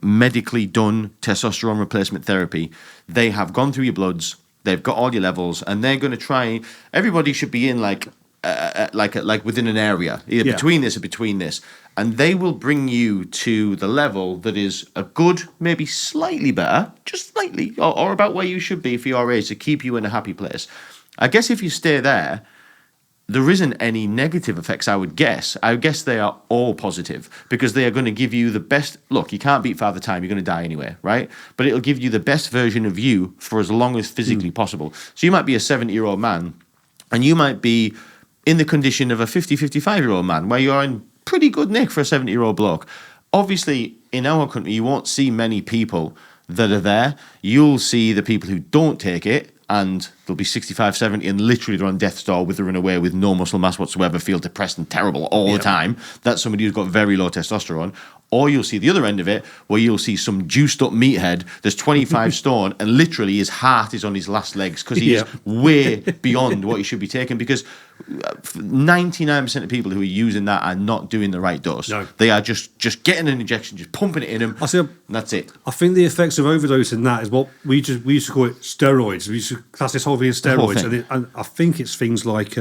medically done testosterone replacement therapy, they have gone through your bloods. They've got all your levels, and they're going to try. Everybody should be in like within an area, either between this or between this, and they will bring you to the level that is a good, maybe slightly better, just slightly, or about where you should be for your age to keep you in a happy place. I guess if you stay there, there isn't any negative effects, I would guess. I guess they are all positive because they are going to give you the best. Look, you can't beat Father Time. You're going to die anyway, right? But it'll give you the best version of you for as long as physically possible. So you might be a 70-year-old man and you might be in the condition of a 55-year-old man where you're in pretty good nick for a 70-year-old bloke. Obviously, in our country, you won't see many people that are there. You'll see the people who don't take it, and they'll be 65, 70, and literally they're on death's door, withering away with no muscle mass whatsoever, feel depressed and terrible all the time. That's somebody who's got very low testosterone. Or you'll see the other end of it, where you'll see some juiced up meathead that's 25 stone, and literally his heart is on his last legs because he is way beyond what he should be taking. Because 99% of people who are using that are not doing the right dose. No. They are just getting an injection, just pumping it in them, and that's it. I think the effects of overdosing that is what we used to call it steroids. We used to class this whole thing as steroids, and I think it's things like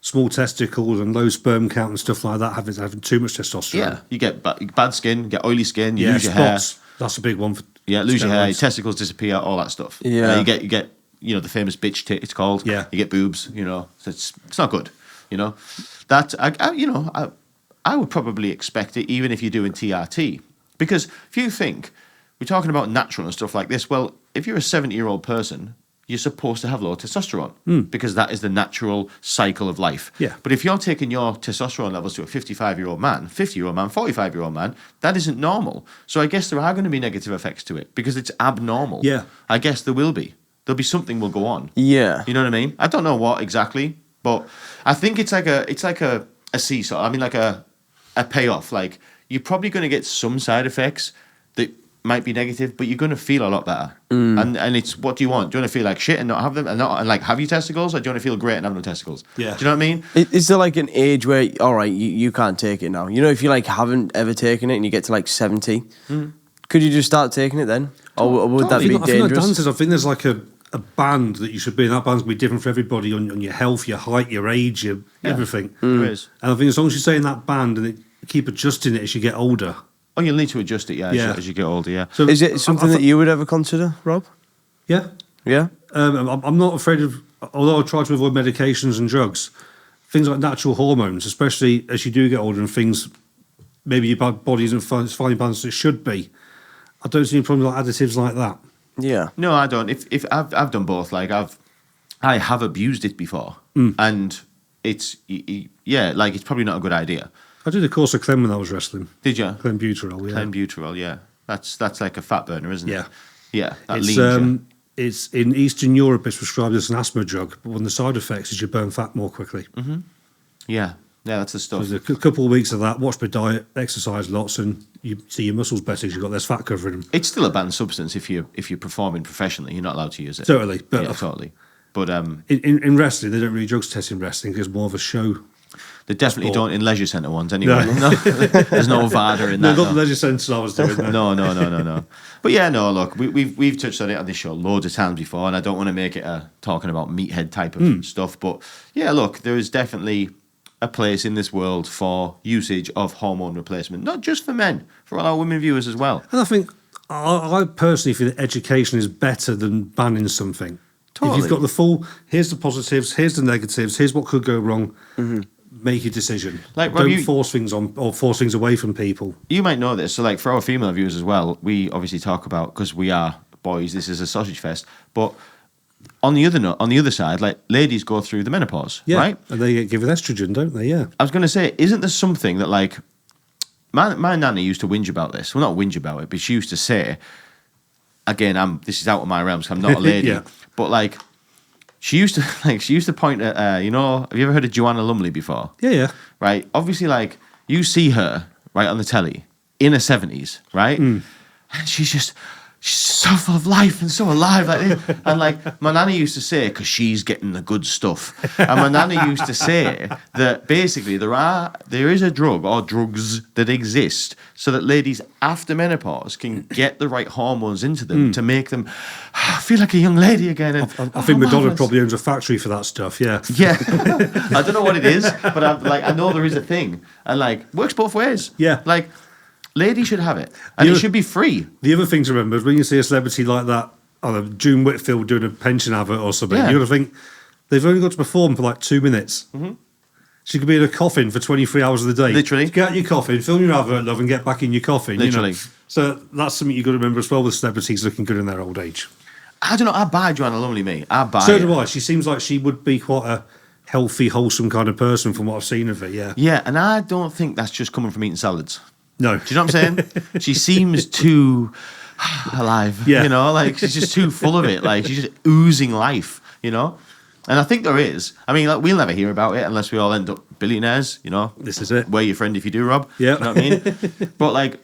small testicles and low sperm count and stuff like that having too much testosterone. Yeah, you get bad skin, get oily skin, you lose your spots. hair. That's a big one. Lose your hair, your testicles disappear, all that stuff. Yeah, you get the famous bitch tit, it's called. Yeah, you get boobs. So it's not good. That I would probably expect it even if you're doing TRT, because if you think we're talking about natural and stuff like this, well, if you're a 70-year-old person, you're supposed to have low testosterone because that is the natural cycle of life. Yeah. But if you're taking your testosterone levels to a 55-year-old man, 50-year-old man, 45-year-old man, that isn't normal. So I guess there are going to be negative effects to it because it's abnormal. Yeah. I guess there will be. There'll be something will go on. Yeah. You know what I mean? I don't know what exactly, but I think it's like a seesaw. I mean, like a payoff. Like, you're probably going to get some side effects that might be negative, but you're going to feel a lot better. And it's, what do you want? Do you want to feel like shit and not have them, and like have your testicles, or do you want to feel great and have no testicles? Yeah. Do you know what I mean? Is there like an age where, all right, you can't take it now? You know, if you like haven't ever taken it and you get to like 70, could you just start taking it then? Or would that be dangerous? I think like dancers, I think there's like a band that you should be in. That band's going to be different for everybody on your health, your height, your age, everything. There is. And I think as long as you stay in that band and keep adjusting it as you get older. Oh, you'll need to adjust it, as you get older, yeah. So is it something that you would ever consider, Rob? Yeah. Yeah? I'm not afraid of, although I try to avoid medications and drugs, things like natural hormones, especially as you do get older and things, maybe your body isn't finding balance as it should be. I don't see any problem with additives like that. Yeah. No, I don't. If I've done both. Like I have abused it before, and it's like it's probably not a good idea. I did a course of Clem when I was wrestling. Did you? Clenbuterol, yeah. Clenbuterol, yeah. That's like a fat burner, isn't it? Yeah. Yeah, that leans you. It's in Eastern Europe. It's prescribed as an asthma drug, but one of the side effects is you burn fat more quickly. Yeah, that's the stuff. So a couple of weeks of that. Watch my diet, exercise lots, and you see your muscles better because you've got less fat covering them. It's still a banned substance if you're performing professionally. You're not allowed to use it. Totally, but yeah, totally. But in wrestling, they don't really drugs test in wrestling because it's more of a show. They definitely don't in leisure centre ones anyway. No. There's no VADA in that. No, not the leisure centre I was doing that. No. But yeah, no, look, we've touched on it on this show loads of times before, and I don't want to make it a talking about meathead type of stuff. But yeah, look, there is definitely a place in this world for usage of hormone replacement, not just for men, for all our women viewers as well. And I think, I personally feel that education is better than banning something. Totally. If you've got the full, here's the positives, here's the negatives, here's what could go wrong, make your decision. Like, Rob, don't force things on or force things away from people. You might know this. So, like, for our female viewers as well, we obviously talk about, because we are boys, this is a sausage fest, but on the other side, like, ladies go through the menopause, right? And they get given estrogen, don't they? Yeah. I was going to say, isn't there something that, like, my nanny used to whinge about this. Well, not whinge about it, but she used to say, again, this is out of my realm, so I'm not a lady, but, like, she used to point at, have you ever heard of Joanna Lumley before? Yeah. Right? Obviously, like, you see her, right, on the telly, in her 70s, right? And she's so full of life and so alive, like this. And like my nanny used to say, because she's getting the good stuff. And my nanny used to say that basically there is a drug or drugs that exist so that ladies after menopause can get the right hormones into them to make them feel like a young lady again. And, I think Madonna probably owns a factory for that stuff. Yeah. Yeah. I don't know what it is, but I know there is a thing, and like works both ways. Yeah. Like, ladies should have it, and it should be free. The other thing to remember is when you see a celebrity like that, June Whitfield doing a pension advert or something, you've got to think they've only got to perform for like 2 minutes. She could be in a coffin for 23 hours of the day. Literally. Get out your coffin, film your advert, love, and get back in your coffin. Literally. You know? So that's something you've got to remember as well with celebrities looking good in their old age. I don't know, I buy Joanna Lumley, me. I buy So it. do I. She seems like she would be quite a healthy, wholesome kind of person from what I've seen of her, yeah. Yeah, and I don't think that's just coming from eating salads. No. Do you know what I'm saying? She seems too alive, you know? Like, she's just too full of it. Like, she's just oozing life, you know? And I think there is. I mean, like, we'll never hear about it unless we all end up billionaires, you know? This is it. We're your friend if you do, Rob. Yeah. You know what I mean? But, like,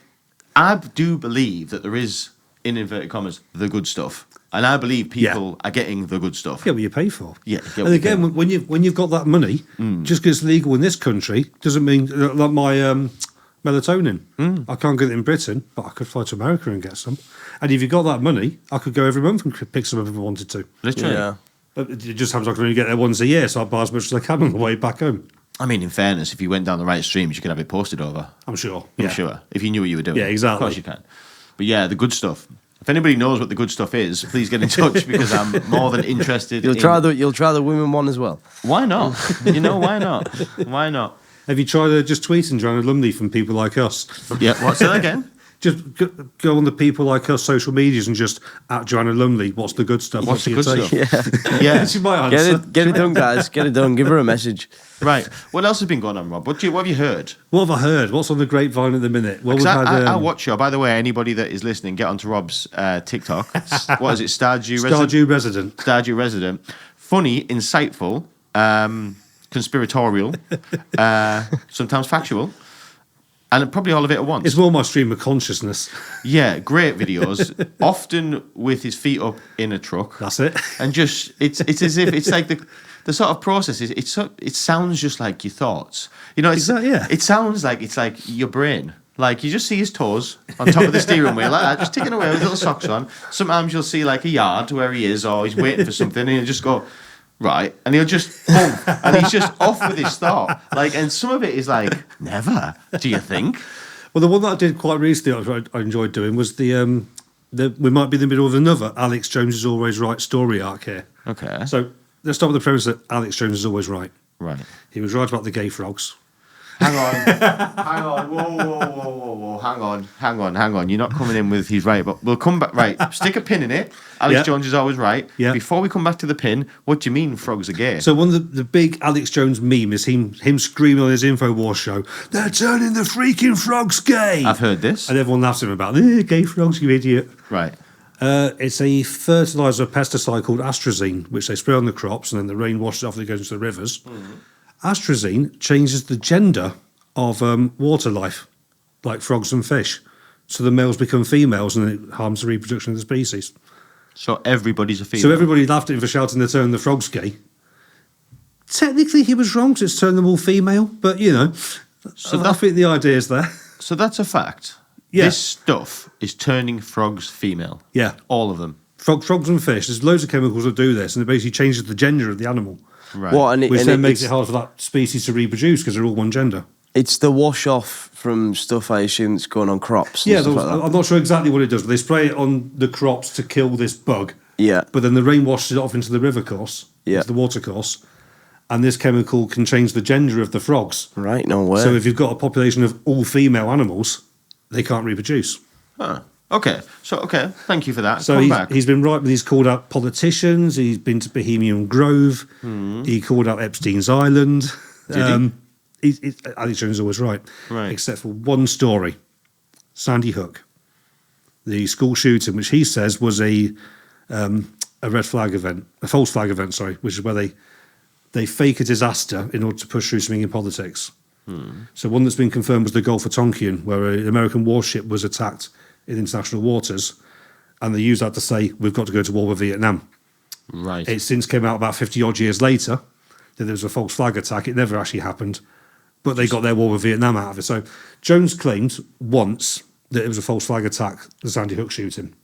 I do believe that there is, in inverted commas, the good stuff. And I believe people are getting the good stuff. Yeah, what you pay for. Yeah. And again, when you've got that money, just because it's legal in this country, doesn't mean, like my melatonin. I can't get it in Britain, but I could fly to America and get some. And if you got that money, I could go every month and pick some up if I wanted to. Literally. Yeah. But it just happens I can only get there once a year, so I buy as much as I can on the way back home. I mean, in fairness, if you went down the right streams, you could have it posted over. I'm sure. I'm sure. If you knew what you were doing. Yeah, exactly. Of course you can. But yeah, the good stuff. If anybody knows what the good stuff is, please get in touch because I'm more than interested. You'll try the women one as well. Why not? You know, why not? Why not? Have you tried just tweeting Joanna Lumley from people like us? Yeah, what's that again? Just go on the people like us social medias and just at Joanna Lumley. What's the good stuff? What's the good stuff? Yeah. Yeah. She might answer. Get it done, guys. Get it done. Give her a message. Right. What else has been going on, Rob? What have you heard? What have I heard? What's on the grapevine at the minute? Well, we've had, I watch you. By the way, anybody that is listening, get onto Rob's TikTok. What is it? Stardew Resident. Stardew Resident. Funny, insightful, conspiratorial, sometimes factual. And probably all of it at once. It's more my stream of consciousness. Yeah, great videos. Often with his feet up in a truck. That's it. And just it's as if it's like the sort of process is it sounds just like your thoughts. You know, it sounds like it's like your brain. Like you just see his toes on top of the steering wheel like that, just ticking away with little socks on. Sometimes you'll see like a yard where he is, or he's waiting for something, and he'll just go, right, and he'll just boom, and he's just off with his thought. Like, and some of it is like, never, do you think? Well, the one that I did quite recently, I enjoyed doing, was we might be in the middle of another Alex Jones is always right story arc here. Okay. So let's start with the premise that Alex Jones is always right. Right. He was right about the gay frogs. Hang on, whoa, hang on. You're not coming in with he's right, but we'll come back. Right, stick a pin in it. Alex Jones is always right. Yeah. Before we come back to the pin, what do you mean frogs are gay? So one of the big Alex Jones meme is him screaming on his InfoWars show, "They're turning the freaking frogs gay." I've heard this. And everyone laughs at him about, gay frogs, you idiot. Right. It's a fertiliser pesticide called atrazine, which they spray on the crops, and then the rain washes it off and it goes into the rivers. Atrazine changes the gender of water life, like frogs and fish. So the males become females and it harms the reproduction of the species. So everybody's a female. So everybody laughed at him for shouting to turn the frogs gay. Technically, he was wrong because it's turned them all female, but I think the idea is there. So that's a fact. Yeah. This stuff is turning frogs female. Yeah. All of them. Frogs and fish, there's loads of chemicals that do this, and it basically changes the gender of the animal. Right. Which then makes it hard for that species to reproduce because they're all one gender. It's the wash off from stuff I assume that's going on crops. Yeah, like that. I'm not sure exactly what it does, but they spray it on the crops to kill this bug. Yeah. But then the rain washes it off into the river course, into the water course, and this chemical can change the gender of the frogs. Right, no way. So if you've got a population of all female animals, they can't reproduce. Huh. Okay. Thank you for that. So he's been right, but he's called out politicians. He's been to Bohemian Grove. He called out Epstein's Island. Did he? Alex Jones is always right. Right. Except for one story. Sandy Hook. The school shooting, which he says was a red flag event, a false flag event, sorry, which is where they fake a disaster in order to push through something in politics. So one that's been confirmed was the Gulf of Tonkin, where an American warship was attacked in international waters, and they used that to say, we've got to go to war with Vietnam. Right. It since came out about 50-odd years later that there was a false flag attack. It never actually happened, but they got their war with Vietnam out of it. So Jones claimed once that it was a false flag attack, the Sandy Hook shooting.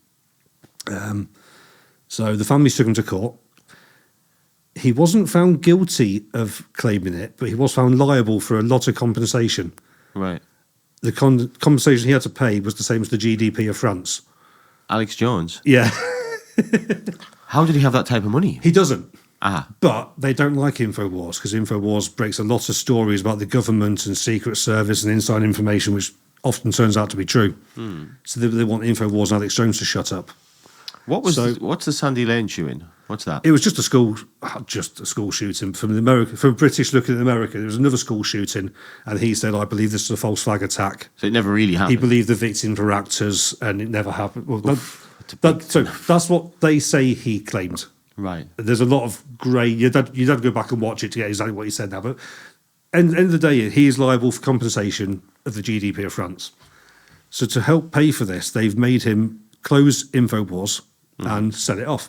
So the family took him to court. He wasn't found guilty of claiming it, but he was found liable for a lot of compensation. Right. The compensation he had to pay was the same as the GDP of France. Alex Jones? Yeah. How did he have that type of money? He doesn't. Ah. But they don't like InfoWars because InfoWars breaks a lot of stories about the government and Secret Service and inside information, which often turns out to be true. So they want InfoWars and Alex Jones to shut up. What's the Sandy Lane shooting? What's that? It was just a school shooting from a British looking at America. There was another school shooting, and he said, "I believe this is a false flag attack." So it never really happened. He believed the victims were actors, and it never happened. Well, so that's what they say he claimed. Right. There's a lot of grey. You'd have to go back and watch it to get exactly what he said now. But end of the day, he is liable for compensation of the GDP of France. So to help pay for this, they've made him close InfoWars and sell it off.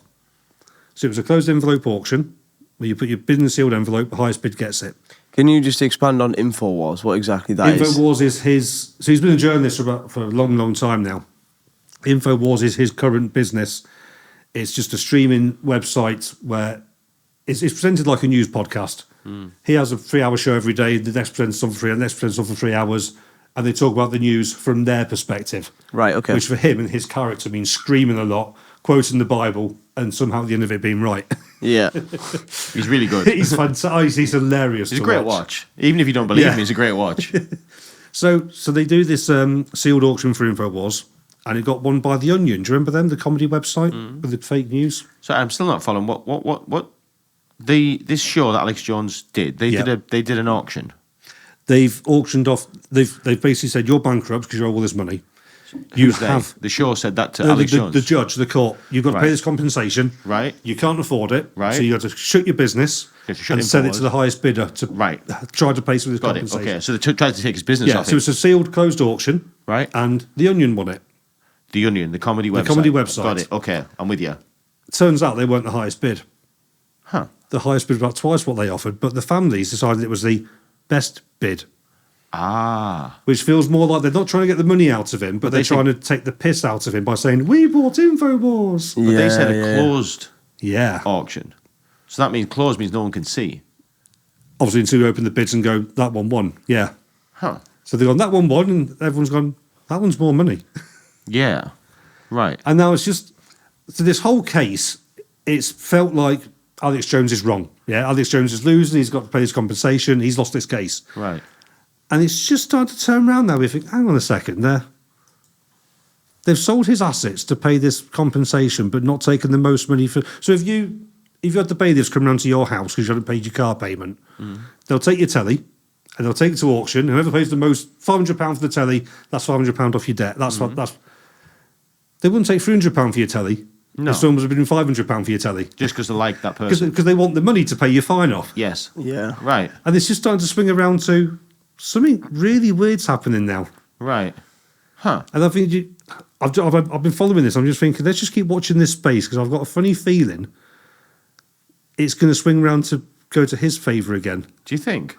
So it was a closed envelope auction where you put your bid in the sealed envelope, the highest bid gets it. Can you just expand on InfoWars, what exactly that is? InfoWars is his... So he's been a journalist for a long, long time now. InfoWars is his current business. It's just a streaming website where it's presented like a news podcast. He has a 3-hour show every day. The next presents on for 3, the next presents on for 3 hours. And they talk about the news from their perspective. Right, okay. Which for him and his character means screaming a lot, quoting the Bible, and somehow at the end of it being right. Yeah. He's really good. He's fantastic. He's hilarious. He's a great watch. Even if you don't believe me, he's a great watch. So they do this sealed auction for InfoWars, and it got won by The Onion. Do you remember them, the comedy website with the fake news? So I'm still not following what this show that Alex Jones did. They did an auction. They've auctioned off. They've basically said you're bankrupt because you owe all this money. You have the show said that to no, Alex Jones. The judge, the court. You've got to Right. pay this compensation. Right. You can't afford it. Right. So you have to shut your business You have to shut and him sell it forward. to the highest bidder to try to pay some of this Got it. compensation. Okay. So they tried to take his business Yeah. off So him. it's a sealed, closed auction. Right. And The Onion won it. The Onion, the comedy website. The comedy website. Got it. Okay. I'm with you. Turns out they weren't the highest bid. Huh. The highest bid was about twice what they offered, but the families decided it was the best bid. Ah. Which feels more like they're not trying to get the money out of him, but they're trying to take the piss out of him by saying, we bought InfoWars. But they said a closed Yeah. auction. So that means closed means no one can see. Obviously, until you open the bids and go, that one won. Yeah. Huh. So they've gone, that one won, and everyone's gone, that one's more money. Yeah. Right. And now it's just, so this whole case, it's felt like Alex Jones is wrong. Yeah, Alex Jones is losing, he's got to pay his compensation, he's lost this case. Right. And it's just starting to turn around now. We think, hang on a second, they've sold his assets to pay this compensation, but not taken the most money for. So if you had the bailiffs come round to your house because you hadn't paid your car payment, they'll take your telly and they'll take it to auction. Whoever pays the most, £500 for the telly, that's £500 off your debt. That's what that's. They wouldn't take £300 for your telly. No. If someone was bidding £500 for your telly. Just because they like that person. Because they want the money to pay your fine off. Yes. Yeah. Right. And it's just starting to swing around to something really weird's happening now. Right. Huh. And I think I've been following this. I'm just thinking, let's just keep watching this space because I've got a funny feeling it's going to swing around to go to his favour again. Do you think?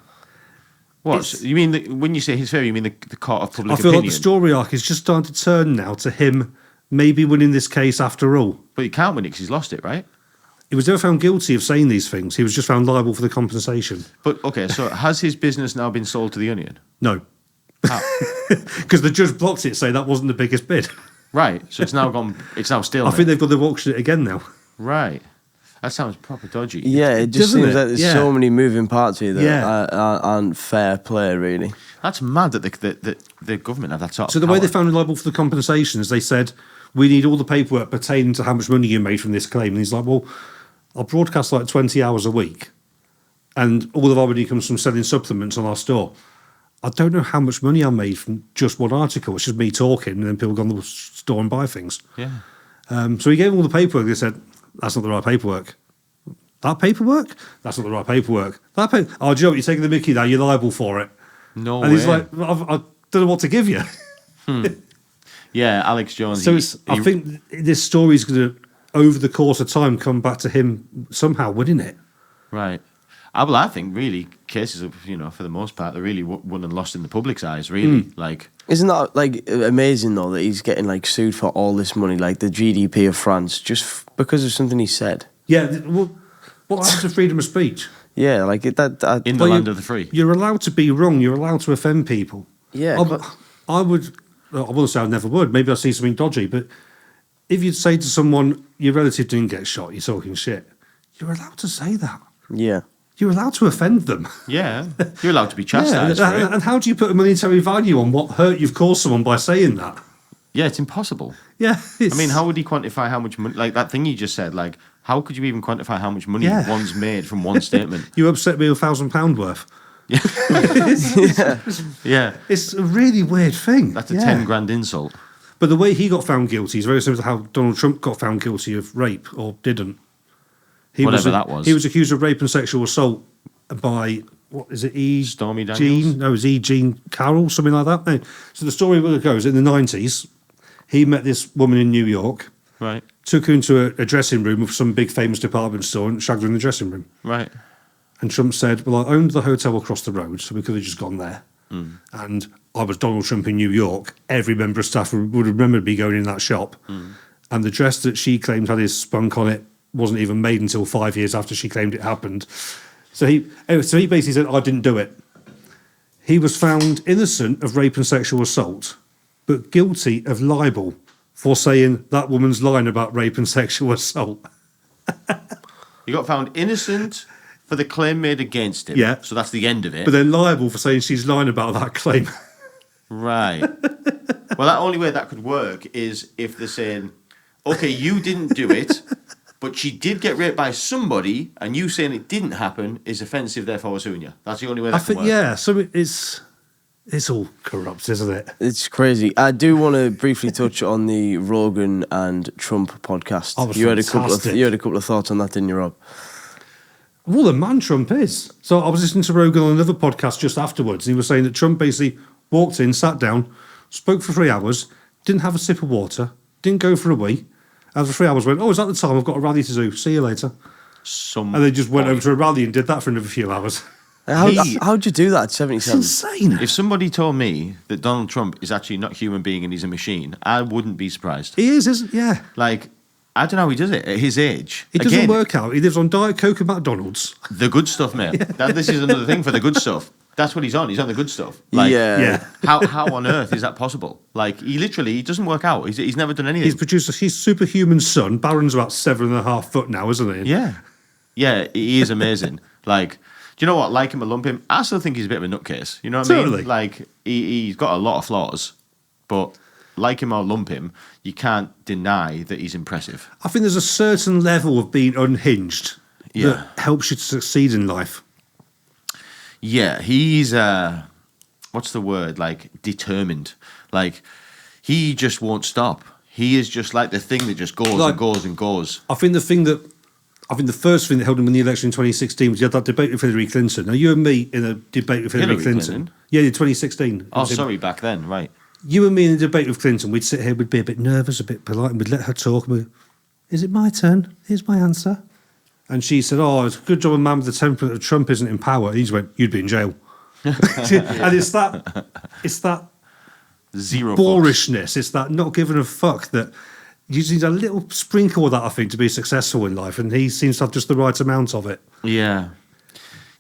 What? You mean, when you say his favour, you mean the court of public I feel opinion? like the story arc is just starting to turn now to him maybe winning this case after all. But he can't win it because he's lost it, right? He was never found guilty of saying these things. He was just found liable for the compensation. But, okay, so has his business now been sold to the Onion? No. How? Because the judge blocked it, saying that wasn't the biggest bid. Right, so it's now gone, it's now still. I think they've got to auction it again now. Right. That sounds proper dodgy. Yeah, it just Doesn't seems it? like there's Yeah. so many moving parts here that Yeah. aren't fair play, really. That's mad that the government have that sort of So the way power. they found him liable for the compensation is they said, we need all the paperwork pertaining to how much money you made from this claim. And he's like, well, I'll broadcast like 20 hours a week and all of our money comes from selling supplements on our store. I don't know how much money I made from just one article. It's just me talking and then people go on the store and buy things. Yeah. So he gave them all the paperwork. They said, that's not the right paperwork. That paperwork? That's not the right paperwork. Oh, do you know what? You're taking the mickey now. You're liable for it. No And way. he's like, I don't know what to give you. Yeah, Alex Jones. So I think this story is going to, over the course of time, come back to him somehow winning it. Right. I think really cases of, for the most part, they're really won and lost in the public's eyes, really. Like, Isn't that like amazing though that he's getting like sued for all this money, like the GDP of France, just because of something he said? Yeah, well, what happens to freedom of speech? Yeah, like in the land of the free. You're allowed to be wrong. You're allowed to offend people. Yeah, I would. I wouldn't say I never would. Maybe I see something dodgy, but if you'd say to someone, your relative didn't get shot, you're talking shit. You're allowed to say that. yeah. You're allowed to offend them. Yeah. You're allowed to be chastised for it. And how do you put a monetary value on what hurt you've caused someone by saying that? Yeah, it's impossible. Yeah. I mean, how would he quantify how much money? Like that thing you just said. Like, how could you even quantify how much money one's made from one statement? You upset me with £1,000 worth. Yeah, It's a really weird thing. that's a 10 grand insult. But the way he got found guilty is very similar to how Donald Trump got found guilty of rape, or didn't. Whatever that was. He was accused of rape and sexual assault by, what is it, Stormy Daniels? No, it was E. Jean Carroll, something like that. No. So the story goes, in the 90s, he met this woman in New York, Right, took her into a dressing room of some big famous department store and shagged her in the dressing room. right. And Trump said, well, I owned the hotel across the road, so we could have just gone there. And I was Donald Trump in New York. Every member of staff would have remembered me going in that shop. And the dress that she claimed had his spunk on it wasn't even made until 5 years after she claimed it happened. So he basically said, I didn't do it. He was found innocent of rape and sexual assault, but guilty of libel for saying that woman's line about rape and sexual assault. He got found innocent for the claim made against him. Yeah. So that's the end of it. But then liable for saying she's lying about that claim. Right. Well, the only way that could work is if they're saying, okay, you didn't do it, but she did get raped by somebody, and you saying it didn't happen is offensive, therefore we're suing you. That's the only way that can work. Yeah, so it's... It's all corrupt, isn't it? It's crazy. I do want to briefly touch on the Rogan and Trump podcast. Oh, you had a couple of thoughts on that, didn't you, Rob? Well, the man Trump is. So I was listening to Rogan on another podcast just afterwards, and he was saying that Trump basically walked in, sat down, spoke for 3 hours, didn't have a sip of water, didn't go for a wee. After 3 hours, went, "Oh, is that the time? I've got a rally to do. See you later." And they just went over to a rally and did that for another few hours. How'd you do that at 77? It's insane. If somebody told me that Donald Trump is actually not a human being and he's a machine, I wouldn't be surprised. He is, isn't? Yeah. Like, I don't know how he does it at his age. It doesn't work out. He lives on Diet Coke and McDonald's. The good stuff, mate. This is another thing for the good stuff. That's what he's on. He's on the good stuff. Like, yeah. How on earth is that possible? Like, he doesn't work out. He's never done anything. He's produced his superhuman son. Barron's about 7.5 foot now, isn't he? Yeah. Yeah, he is amazing. Like, do you know what? Like him or lump him, I still think he's a bit of a nutcase. You know what I mean? Like, he's got a lot of flaws, but like him or lump him, you can't deny that he's impressive. I think there's a certain level of being unhinged that helps you to succeed in life. Yeah, he's, what's the word? Like, determined. Like, he just won't stop. He is just like the thing that just goes and goes and goes. I think the first thing that held him in the election in 2016 was he had that debate with Hillary Clinton. Now, you and me in a debate with Hillary Clinton. Yeah, in 2016. Oh, sorry, back then, right. You and me in a debate with Clinton, we'd sit here, we'd be a bit nervous, a bit polite, and we'd let her talk. And is it my turn? Here's my answer. And she said, "Oh, it's a good job a man with the temperament of Trump isn't in power." And he just went, "You'd be in jail." And it's that zero boorishness. It's that not giving a fuck that you just need a little sprinkle of that, I think, to be successful in life. And he seems to have just the right amount of it. Yeah.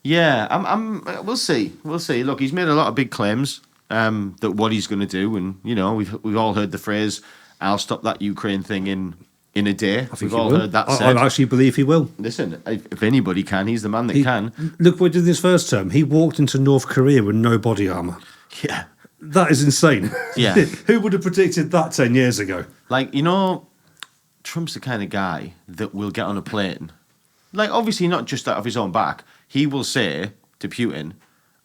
We'll see. Look, he's made a lot of big claims that what he's going to do, and you know, we've all heard the phrase, "I'll stop that Ukraine thing in a day." I think we've all heard that said. I actually believe he will. Listen, if anybody can, he's the man that can. Look what he did this first term. He walked into North Korea with no body armour. Yeah. That is insane. Yeah. Who would have predicted that 10 years ago? Like, you know, Trump's the kind of guy that will get on a plane. Like, obviously not just out of his own back. He will say to Putin,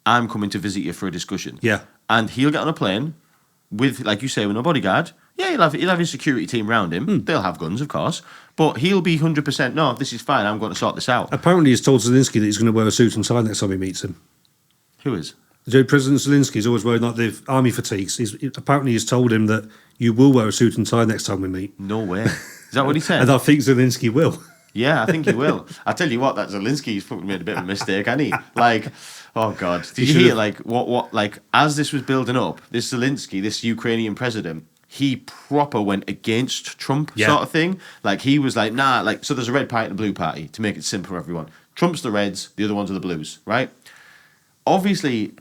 "I'm coming to visit you for a discussion." Yeah. And he'll get on a plane with, like you say, with no bodyguard. Yeah, he'll have his security team around him. They'll have guns, of course. But he'll be 100%, "No, this is fine. I'm going to sort this out." Apparently he's told Zelensky that he's going to wear a suit and tie next time he meets him. Who is? President Zelensky's always wearing like the army fatigues. Apparently he's told him that you will wear a suit and tie next time we meet. No way. Is that what he said? And I think Zelensky will. Yeah, I think he will. I tell you what, that Zelensky's fucking made a bit of a mistake, hasn't he? Like, oh God. Did you hear, like, what, like, as this was building up, this Zelensky, this Ukrainian president, he proper went against Trump sort of thing. Like, he was like, nah, like, so there's a red party and a blue party, to make it simple for everyone. Trump's the reds, the other ones are the blues, right? Obviously,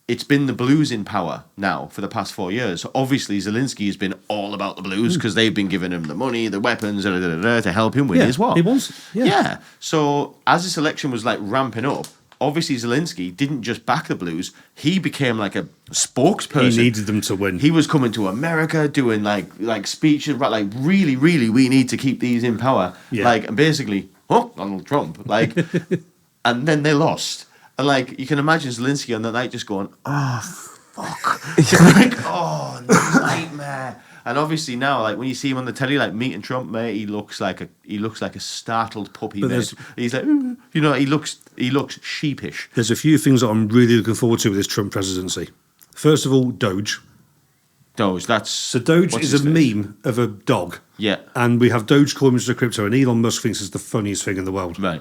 it's been the blues in power now for the past 4 years. So obviously, Zelensky has been all about the blues because they've been giving him the money, the weapons, to help him win his war. He was. Yeah. So as this election was like ramping up, obviously Zelensky didn't just back the blues. He became like a spokesperson. He needed them to win. He was coming to America doing like speeches, like really, we need to keep these in power. Yeah. Like, and basically, Donald Trump. Like, and then they lost. And like, you can imagine Zelensky on that night just going, "Oh, fuck." Like, oh, nightmare. And obviously now, like, when you see him on the telly, like, meeting Trump, mate, he looks like a startled puppy, mate. He's like, you know, he looks sheepish. There's a few things that I'm really looking forward to with this Trump presidency. First of all, Doge. That's... So Doge is a meme of a dog. Yeah. And we have Dogecoin, which is a crypto, and Elon Musk thinks it's the funniest thing in the world. Right.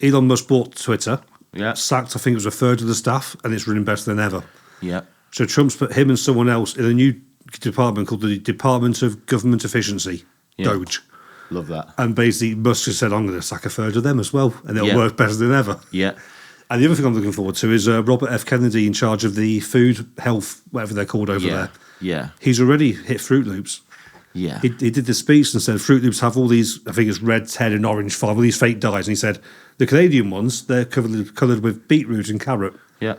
Elon Musk bought Twitter. Yeah. Sacked, I think it was a third of the staff, and it's running better than ever. Yeah. So Trump's put him and someone else in a new department called the Department of Government Efficiency, Doge. Love that. And basically Musk has said, "I'm going to sack a third of them as well, and it'll work better than ever." Yeah. And the other thing I'm looking forward to is Robert F. Kennedy in charge of the food, health, whatever they're called over there. Yeah. He's already hit Fruit Loops. Yeah. He did the speech and said Fruit Loops have all these, I think it's red, 10 and orange 5, all these fake dyes. And he said, the Canadian ones, they're coloured with beetroot and carrot. Yeah.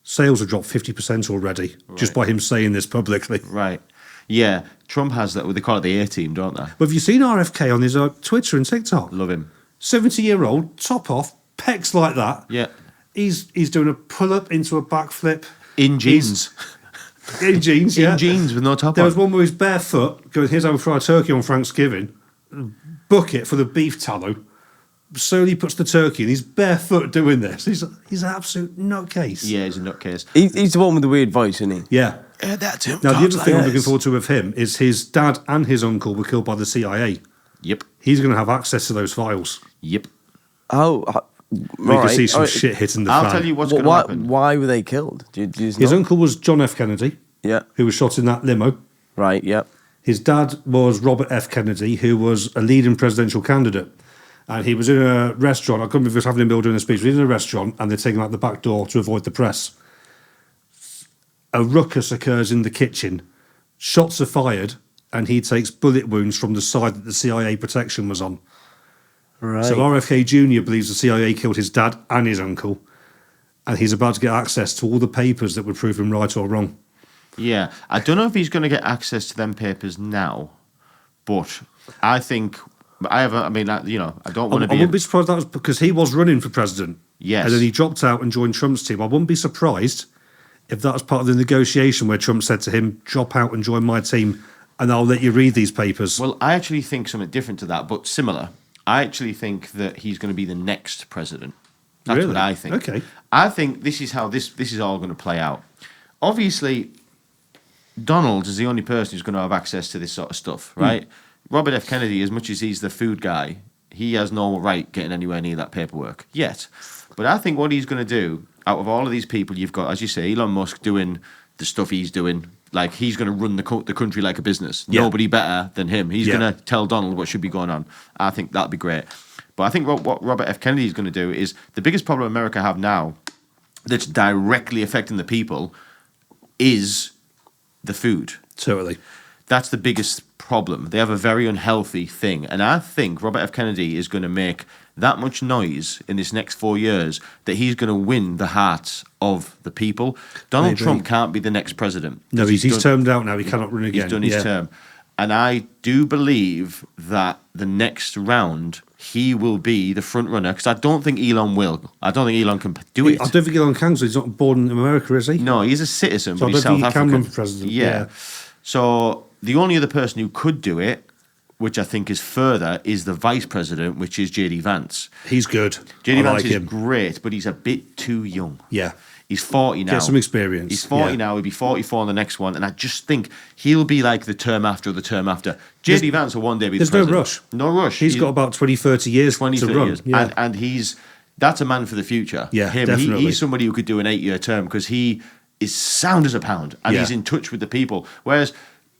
Sales have dropped 50% already, just by him saying this publicly. Right. Yeah. Trump has that, they call it the A-team, don't they? But have you seen RFK on his Twitter and TikTok? Love him. 70-year-old, top off, pecs like that. Yeah. He's doing a pull-up into a backflip. In jeans. In jeans, yeah. In jeans with no top There on. was one where he's barefoot, going, here's how we fry turkey on Thanksgiving. Bucket for the beef tallow. Slowly puts the turkey in. He's barefoot doing this. He's an absolute nutcase. Yeah, he's a nutcase. He's the one with the weird voice, isn't he? Yeah. Yeah, that's him. Now, the other thing I'm looking this. forward to with him is his dad and his uncle were killed by the CIA. Yep. He's going to have access to those files. Yep. Oh, We can right. see some shit hitting the fan. I'll tell you what's going to happen. Why were they killed? Do you His know? uncle was John F. Kennedy, Yeah. who was shot in that limo. Right. Yeah. His dad was Robert F. Kennedy, who was a leading presidential candidate. And he was in a restaurant. I couldn't believe he was having him doing a speech. He was in a restaurant and they're taking out the back door to avoid the press. A ruckus occurs in the kitchen. Shots are fired and he takes bullet wounds from the side that the CIA protection was on. Right. So RFK Jr. believes the CIA killed his dad and his uncle. And he's about to get access to all the papers that would prove him right or wrong. Yeah. I don't know if he's going to get access to them papers now, but I think... I don't want to be... I wouldn't be surprised that was because he was running for president. Yes. And then he dropped out and joined Trump's team. I wouldn't be surprised if that was part of the negotiation where Trump said to him, drop out and join my team and I'll let you read these papers. Well, I actually think something different to that, but similar. I actually think that he's going to be the next president. That's Really? what I think. Okay. I think this is how this is all going to play out. Obviously, Donald is the only person who's going to have access to this sort of stuff, right? Robert F. Kennedy, as much as he's the food guy, he has no right getting anywhere near that paperwork yet. But I think what he's going to do, out of all of these people, you've got, as you say, Elon Musk doing the stuff he's doing. Like, he's going to run the country like a business. Yeah. Nobody better than him. He's Yeah. going to tell Donald what should be going on. I think that'd be great. But I think what Robert F. Kennedy is going to do is the biggest problem America have now that's directly affecting the people is the food. Totally. That's the biggest problem. They have a very unhealthy thing. And I think Robert F. Kennedy is going to make that much noise in this next 4 years that he's going to win the hearts of the people. Donald Trump can't be the next president. No, he's termed out now. He cannot run again. He's done his term. And I do believe that the next round, he will be the front runner because I don't think Elon will. I don't think Elon can do it. I don't think Elon can, so he's not born in America, is he? No, he's a citizen, So but I he's don't think South he can African. run for president. Yeah. So the only other person who could do it, which I think is further, is the vice president, which is J.D. Vance. He's good. J.D. I Vance like is him. great, but he's a bit too young. Yeah. He's 40 now. Get some experience. He's 40 Yeah. now. He'll be 44 on the next one. And I just think he'll be like the term after the term after. J.D. Vance will one day be the There's no president. rush. No rush. He's got about 20, 30 years 20, to 30 run. years. Yeah. And that's a man for the future. Yeah, Him, definitely. He's somebody who could do an 8-year term because he is sound as a pound and Yeah. he's in touch with the people. Whereas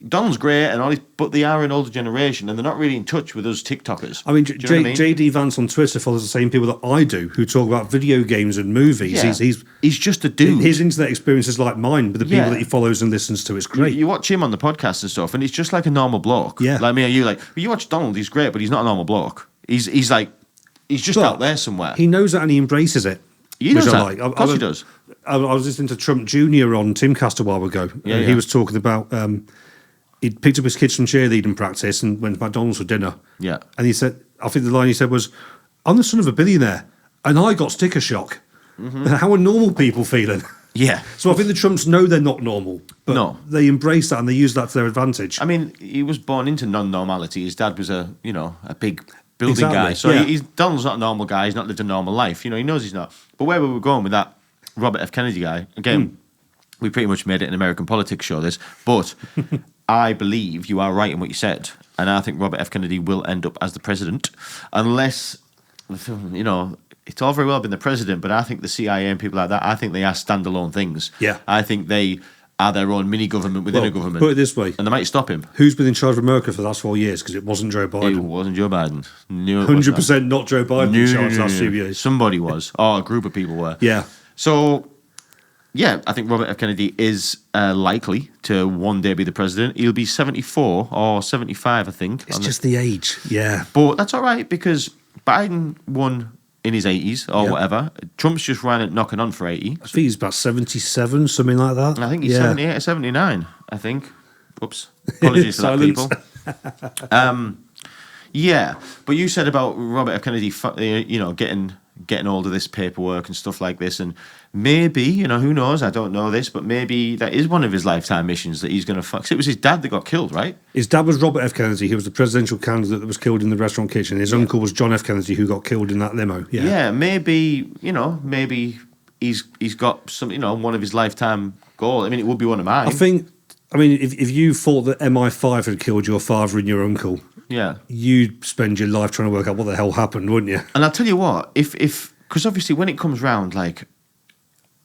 Donald's great and all these, but they are an older generation and they're not really in touch with us TikTokers. I mean, Do you know what I mean? JD Vance on Twitter follows the same people that I do who talk about video games and movies. Yeah. He's just a dude. His internet experience is like mine, but the people Yeah. that he follows and listens to, it's great. You watch him on the podcast and stuff, and he's just like a normal bloke. Yeah. Like me or you. Like you watch Donald, he's great, but he's not a normal bloke. He's just But out there somewhere. He knows that and he embraces it. He does which I that. like. Of course he does. I was listening to Trump Jr. on Timcast a while ago. Yeah, and yeah. he was talking about he'd picked up his kids from cheerleading practice and went to McDonald's for dinner. Yeah. And he said, I think the line he said was, I'm the son of a billionaire and I got sticker shock. Mm-hmm. How are normal people feeling? Yeah. So I think the Trumps know they're not normal, but No. they embrace that and they use that to their advantage. I mean, he was born into non-normality. His dad was a big building Exactly, guy. So yeah. Donald's not a normal guy. He's not lived a normal life. He knows he's not. But where we were going with that Robert F. Kennedy guy, again, we pretty much made it an American politics show, this. But I believe you are right in what you said. And I think Robert F. Kennedy will end up as the president. Unless, it's all very well being the president, but I think the CIA and people like that, I think they are standalone things. Yeah. I think they are their own mini-government within a government. Put it this way. And they might stop him. Who's been in charge of America for the last 4 years? Because it wasn't Joe It Biden. wasn't Joe Biden. No, it wasn't. 100% not Joe Biden in charge the last few years. Somebody was. Or a group of people were. Yeah. So, yeah, I think Robert F. Kennedy is likely to one day be the president. He'll be 74 or 75, I think. It's just the age. Yeah. But that's all right because Biden won in his 80s or Yeah. whatever. Trump's just ran it knocking on for 80. I think he's about 77, something like that. I think he's Yeah. 78 or 79, I think. Oops. Apologies for that, people. Silence. Yeah, but you said about Robert F. Kennedy, getting getting hold of this paperwork and stuff like this. And maybe, you know, who knows? I don't know this, but maybe that is one of his lifetime missions that he's going to fuck. It was his dad that got killed, right? His dad was Robert F. Kennedy. He was the presidential candidate that was killed in the restaurant kitchen. His uncle was John F. Kennedy, who got killed in that limo. Yeah, maybe, you know, maybe he's got some, you know, one of his lifetime goals. I mean, it would be one of mine. I mean, if you thought that MI5 had killed your father and your uncle, you'd spend your life trying to work out what the hell happened, wouldn't you? And I'll tell you what, if because obviously when it comes round, like,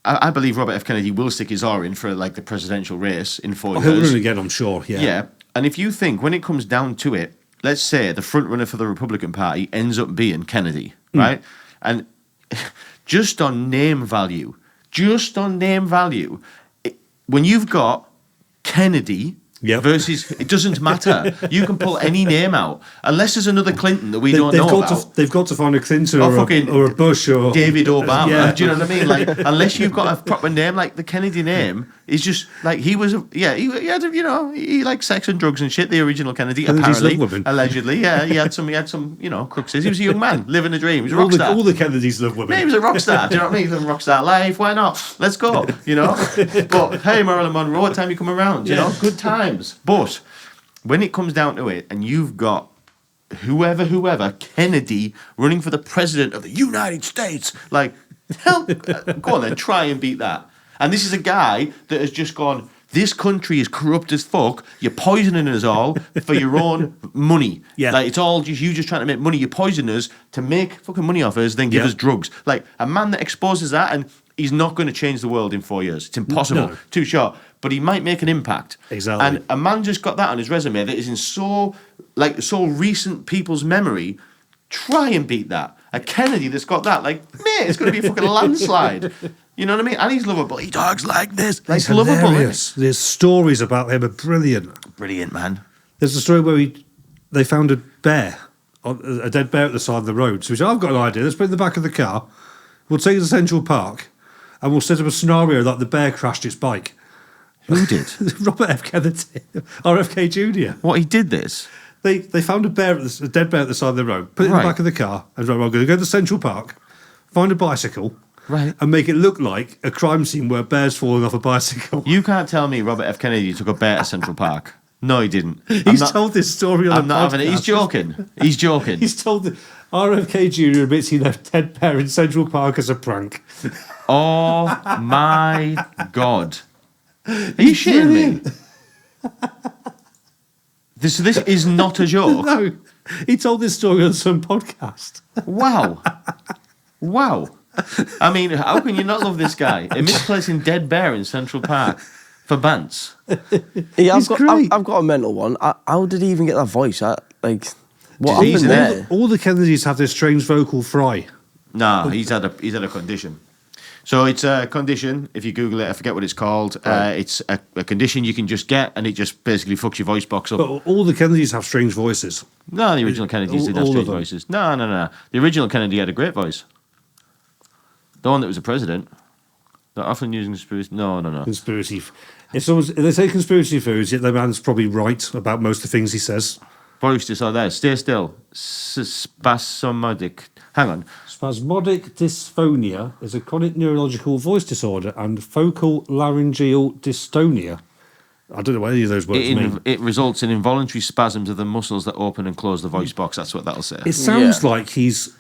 I believe Robert F. Kennedy will stick his R in for like the presidential race in 4 years. He'll run again, I'm sure. Yeah, and if you think when it comes down to it, let's say the front runner for the Republican Party ends up being Kennedy, right? And just on name value, when you've got Kennedy versus, it doesn't matter. You can pull any name out, unless there's another Clinton that we don't know about. They've got to find a Clinton or a Bush or David Obama. Do you know what I mean? Like, unless you've got a proper name, like the Kennedy name is just like he had, you know, he liked sex and drugs and shit. The original Kennedy, apparently, allegedly, he had some, you know, cruxes. He was a young man living a dream. He was a rock star. All the Kennedys love women. Yeah, he was a rock star. Do you know what I mean? He's living a rock star life. Why not? Let's go. You know. But hey, Marilyn Monroe, what time you come around? You know, good times. But when it comes down to it, and you've got whoever, Kennedy running for the president of the United States, like, hell, go on then, try and beat that. And this is a guy that has just gone, this country is corrupt as fuck, you're poisoning us all for your own money. Yeah. Like, it's all just you just trying to make money, you're poisoning us to make fucking money off us, then give us drugs. Like, a man that exposes that, and he's not going to change the world in 4 years. It's impossible. No. Too short. But he might make an impact. Exactly. And a man just got that on his resume that is in so recent people's memory. Try and beat that. A Kennedy that's got that, like, mate, it's going to be a fucking landslide. You know what I mean? And he's lovable. He talks like this. Like, he's lovable. There's stories about him are brilliant. Brilliant, man. There's a story where they found a bear, a dead bear at the side of the road. So he said, I've got an idea. Let's put it in the back of the car. We'll take it to Central Park and we'll set up a scenario like the bear crashed its bike. Who did? Robert F. Kennedy, RFK Jr. What, he did this? They found a dead bear at the side of the road, put it in the back of the car, and said, I'm going to go to Central Park, find a bicycle, and make it look like a crime scene where a bear's falling off a bicycle. You can't tell me Robert F. Kennedy took a bear to Central Park. No, he didn't. He's told this story on the podcast. He's joking. He's joking. He's told RFK Jr. admits he left dead bear in Central Park as a prank. Oh my God. Are you shitting me? This is not a joke. No, he told this story on some podcast. Wow. I mean, how can you not love this guy? A misplacing dead bear in Central Park for Bants. Yeah, I've got a mental one. How did he even get that voice? What happened there? All the Kennedys have this strange vocal fry. No, he's had a condition. So it's a condition, if you Google it, I forget what it's called. Right. It's a condition you can just get, and it just basically fucks your voice box up. But all the Kennedys have strange voices. No, the original Kennedys didn't have strange voices. No. The original Kennedy had a great voice. The one that was a president. They're often using conspiracy. No. Conspiracy. If they say conspiracy theories, the man's probably right about most of the things he says. Voice disorder. Stay still. Spasmodic. Hang on. Spasmodic dysphonia is a chronic neurological voice disorder and focal laryngeal dystonia. I don't know what any of those words mean. It results in involuntary spasms of the muscles that open and close the voice box. That's what that'll say. It sounds like he's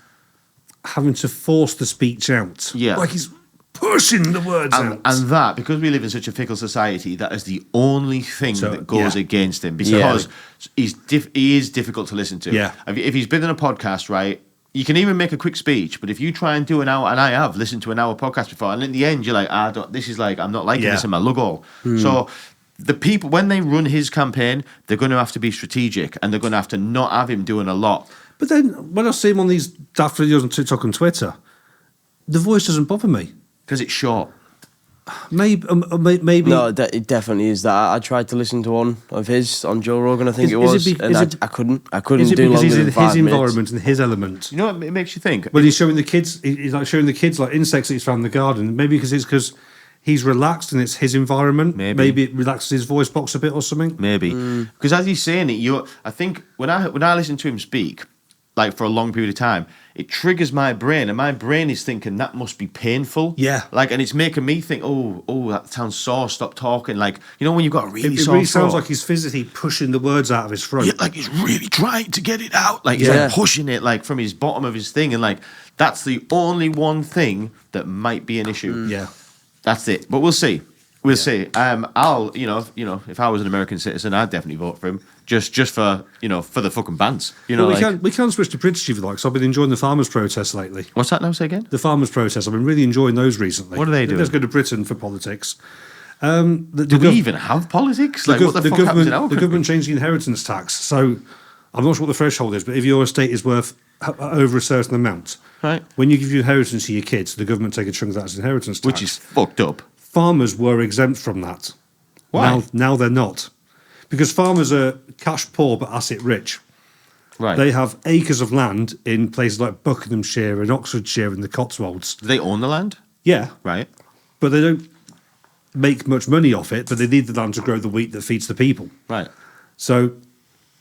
having to force the speech out. Yeah. Like he's pushing the words out. And that, because we live in such a fickle society, that is the only thing that goes against him. Because he is difficult to listen to. Yeah. If he's been in a podcast, right, you can even make a quick speech, but if you try and do an hour, and I have listened to an hour podcast before, and in the end you're like, I'm not liking this in my lug-all. So the people, when they run his campaign, they're going to have to be strategic, and they're going to have to not have him doing a lot. But then, when I see him on these daft videos on TikTok and Twitter, the voice doesn't bother me. Because it's short. Maybe. No, it definitely is that. I tried to listen to one of his on Joe Rogan, I think I couldn't do longer than 5 minutes. His environment and his element? You know what it makes you think? When he's showing the kids, he's like showing the kids like insects that he's found in the garden. Maybe because he's relaxed and it's his environment. Maybe it relaxes his voice box a bit or something. Maybe because as he's saying it, I think when I listen to him speak, like for a long period of time, it triggers my brain, and my brain is thinking that must be painful. Yeah. Like, and it's making me think, oh, that sounds sore. Stop talking. Like, you know, when you've got a really it sore really throat. sounds like he's physically pushing the words out of his throat. Yeah, like he's really trying to get it out. Like he's like pushing it like from his bottom of his thing, and like that's the only one thing that might be an issue. Yeah. That's it. But we'll see. We'll see. I'll, if I was an American citizen, I'd definitely vote for him. Just for, for the fucking bands. We can switch to British if you like. So I've been enjoying the farmers' protests lately. What's that now? Say again. The farmers' protests. I've been really enjoying those recently. What are they doing? Let's go to Britain for politics. Do we even have politics? Like, what the fuck happens in our country? The government changed the inheritance tax. So I'm not sure what the threshold is, but if your estate is worth over a certain amount, right, when you give your inheritance to your kids, the government take a chunk of that as inheritance tax, which is fucked up. Farmers were exempt from that. Why? Now they're not, because farmers are cash poor but asset rich. Right. They have acres of land in places like Buckinghamshire and Oxfordshire and the Cotswolds. Do they own the land? Yeah, right, but they don't make much money off it. But they need the land to grow the wheat that feeds the people. Right. So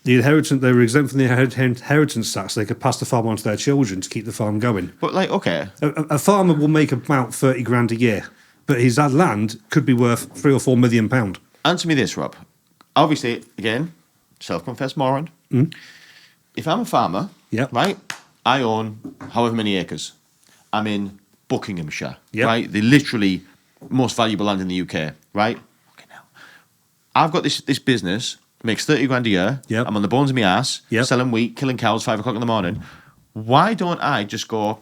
they were exempt from the inheritance tax. So they could pass the farm on to their children to keep the farm going. But like, okay, a farmer will make about 30 grand a year, but his land could be worth £3 or £4 million. Answer me this, Rob. Obviously, again, self-confessed moron. If I'm a farmer, right, I own however many acres. I'm in Buckinghamshire, right? The literally most valuable land in the UK, right? Okay, now I've got this business, makes 30 grand a year. I'm on the bones of my ass, selling wheat, killing cows 5 o'clock in the morning. Why don't I just go?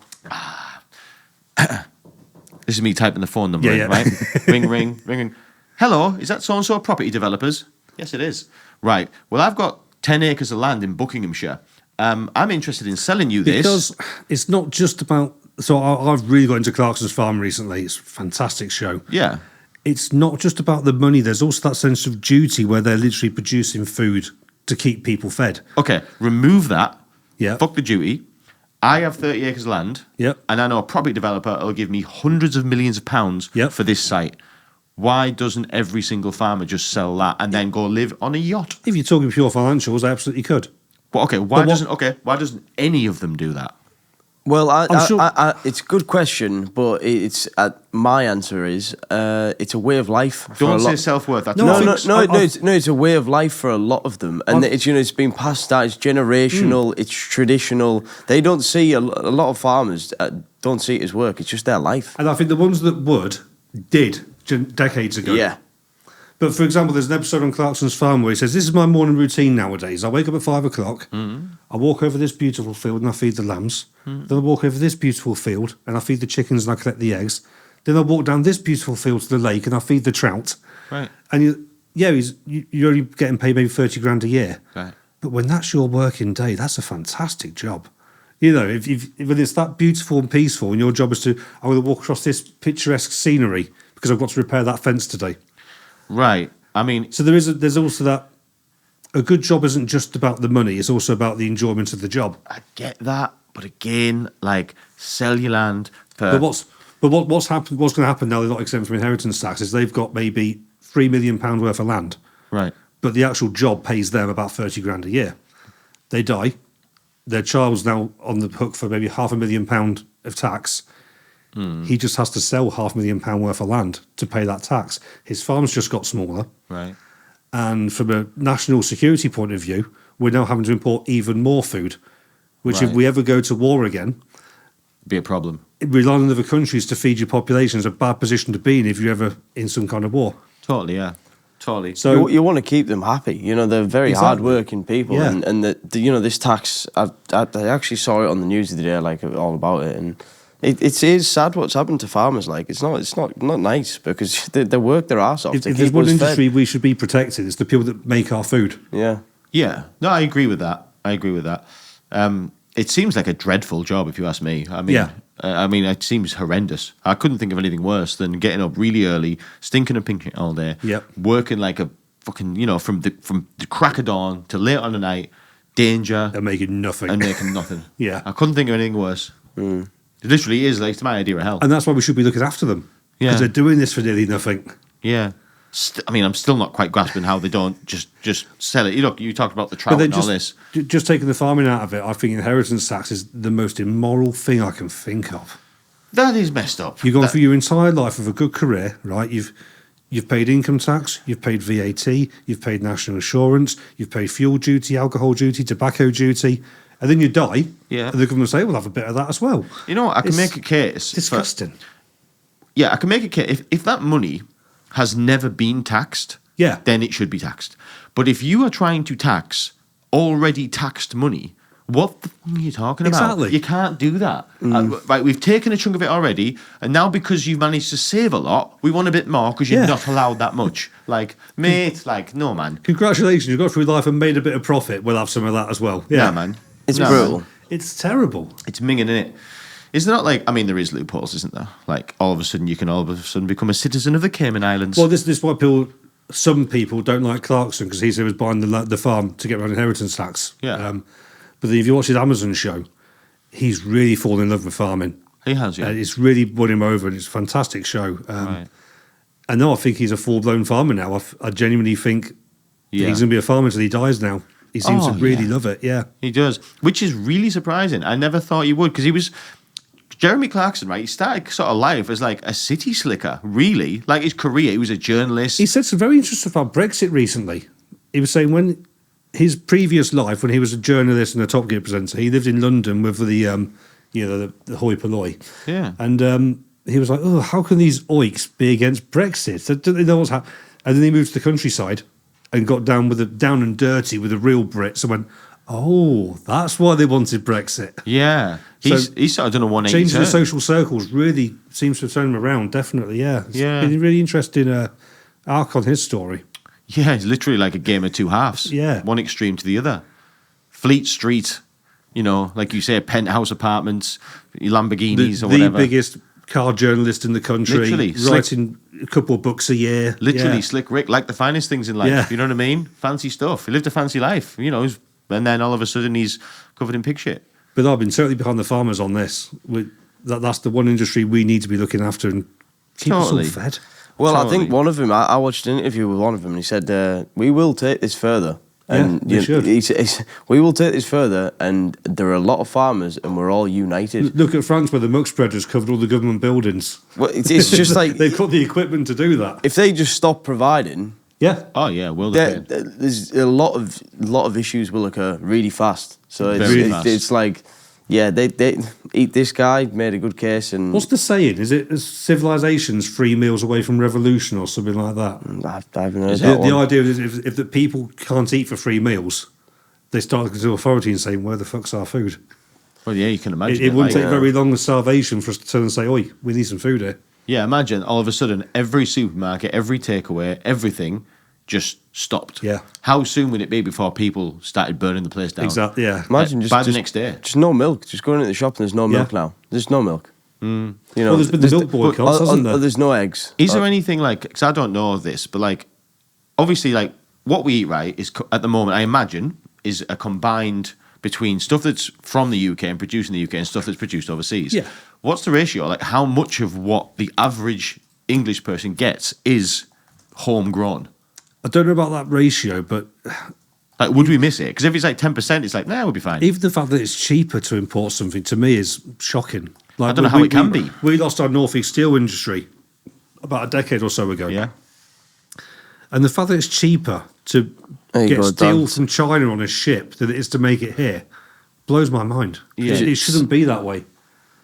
This is me typing the phone number in, right? ring. Hello, is that so-and-so property developers? Yes, it is. Right. Well, I've got 10 acres of land in Buckinghamshire. I'm interested in selling you this. Because it's not just about... So I've really got into Clarkson's Farm recently. It's a fantastic show. Yeah. It's not just about the money. There's also that sense of duty where they're literally producing food to keep people fed. Okay, remove that. Yeah. Fuck the duty. I have 30 acres of land. Yep. And I know a property developer will give me hundreds of millions of pounds for this site. Why doesn't every single farmer just sell that and then go live on a yacht? If you're talking pure financials, they absolutely could. But why doesn't any of them do that? Well, it's a good question, but my answer is it's a way of life. Don't say self-worth. It's a way of life for a lot of them, and it's been passed down. It's generational. It's traditional. They don't see a lot of farmers don't see it as work. It's just their life. And I think the ones that did decades ago. Yeah. But for example, there's an episode on Clarkson's Farm where he says, "This is my morning routine nowadays. I wake up at 5 o'clock. I walk over this beautiful field and I feed the lambs. Then I walk over this beautiful field and I feed the chickens and I collect the eggs. Then I walk down this beautiful field to the lake and I feed the trout." Right. And you're only getting paid maybe 30 grand a year. Right. But when that's your working day, that's a fantastic job. If it's that beautiful and peaceful, and your job is I'm going to walk across this picturesque scenery because I've got to repair that fence today. Right. I mean, so there's also that a good job isn't just about the money; it's also about the enjoyment of the job. I get that, but again, like, sell your land for. But what's going to happen now? They're not exempt from inheritance tax. Is they've got maybe £3 million worth of land, right? But the actual job pays them about 30 grand a year. They die, their child's now on the hook for maybe £500,000 of tax. He just has to sell £500,000 worth of land to pay that tax. His farm's just got smaller. Right. And from a national security point of view, we're now having to import even more food, which if we ever go to war again... be a problem. Relying on other countries to feed your population is a bad position to be in if you're ever in some kind of war. Totally, yeah. Totally. So you want to keep them happy. They're very hard-working people. Yeah. And this tax, I actually saw it on the news the other day, like, all about it, and... It is sad what's happened to farmers. Like, it's not nice because they work their arse off. If there's one industry we should be protected, it's the people that make our food. Yeah. Yeah. No, I agree with that. It seems like a dreadful job, if you ask me. I mean, it seems horrendous. I couldn't think of anything worse than getting up really early, stinking and pinking all day, working like a fucking, from the crack of dawn to late on the night, danger. And making nothing. Yeah. I couldn't think of anything worse. It literally is, like, it's my idea of hell. And that's why we should be looking after them. Because they're doing this for nearly nothing. Yeah. I mean, I'm still not quite grasping how they don't just sell it. You talked about the trout and all this. Just taking the farming out of it, I think inheritance tax is the most immoral thing I can think of. That is messed up. You've gone through your entire life with a good career, right? You've paid income tax, you've paid VAT, you've paid national insurance, you've paid fuel duty, alcohol duty, tobacco duty, and then you die. Yeah. And the government say, we'll have a bit of that as well. You know what? I can make a case. Disgusting. I can make a case. If that money has never been taxed, then it should be taxed. But if you are trying to tax already taxed money, what the fuck are you talking about? Exactly. You can't do that. Right, we've taken a chunk of it already, and now because you've managed to save a lot, we want a bit more because you're not allowed that much. Like, mate, no, man. Congratulations, you've got through life and made a bit of profit. We'll have some of that as well. Yeah, man. It's brutal. Man. It's terrible. It's minging, isn't it? Isn't it like, I mean, there is loopholes, isn't there? Like, all of a sudden, you can all of a sudden become a citizen of the Cayman Islands. Well, this is why some people don't like Clarkson, because he said he was buying the farm to get around inheritance tax. Yeah. But then if you watch his Amazon show, he's really fallen in love with farming. He has, yeah. It's really won him over, and it's a fantastic show. Right. And now I think he's a full-blown farmer now. I genuinely think he's going to be a farmer until he dies now. He seems to really love it, He does, which is really surprising. I never thought he would, because he was... Jeremy Clarkson, right? He started sort of life as like a city slicker, really. Like his career, he was a journalist. He said some very interesting stuff about Brexit recently. He was saying when his previous life, when he was a journalist and a Top Gear presenter, he lived in London with the hoi polloi. Yeah. And he was like, oh, how can these oiks be against Brexit? Don't they know what's happening? And then he moved to the countryside and got down and dirty with the real Brits and went, oh, that's why they wanted Brexit. Yeah. He's sort of done a 180 changing the turn. social circles really seems to have turned him around, definitely, yeah. It's been a really interesting arc on his story. Yeah, it's literally like a game of two halves. Yeah. One extreme to the other. Fleet Street, like you say, penthouse apartments, Lamborghinis or whatever. The biggest car journalist in the country. Literally. Writing a couple of books a year. Literally, Slick Rick, like the finest things in life. Yeah. You know what I mean? Fancy stuff. He lived a fancy life, and then all of a sudden he's covered in pig shit. But I've been certainly behind the farmers on this. That's the one industry we need to be looking after and keep us all fed. Well, I think one of them, I watched an interview with one of them, and he said, we will take this further. And we should. He says, we will take this further, and there are a lot of farmers, and we're all united. Look at France, where the muck spreaders covered all the government buildings. Well, it's just like... They've got the equipment to do that. If they just stop providing... Yeah. Oh, yeah, will they? There's a lot of issues will occur really fast. So it's like... Yeah, they eat this guy, made a good case. And what's the saying? Is it civilization's 3 meals away from revolution or something like that? I haven't heard that the idea is if the people can't eat for 3 meals, they start looking to authority and saying, where the fuck's our food? Well, yeah, you can imagine. It wouldn't take very long as salvation for us to turn and say, oi, we need some food here. Yeah, imagine all of a sudden every supermarket, every takeaway, everything just stopped. Yeah. How soon would it be before people started burning the place down? Exactly, yeah. Imagine by the next day. Just no milk. Just going into the shop and there's no milk now. There's no milk. Mm. Well, there's been the milk boycotts, hasn't there? There's no eggs. Is there anything like, because I don't know this, but like, obviously, like, what we eat, right, is at the moment, I imagine, is a combined between stuff that's from the UK and produced in the UK and stuff that's produced overseas. Yeah. What's the ratio? Like, how much of what the average English person gets is homegrown? I don't know about that ratio, but... Like, would we miss it? Because if it's like 10%, it's like, we'll be fine. Even the fact that it's cheaper to import something, to me, is shocking. Like, I don't know how it can be. We lost our North East steel industry about a decade or so ago. Yeah. And the fact that it's cheaper to get steel from China on a ship than it is to make it here blows my mind. Yeah. It shouldn't be that way.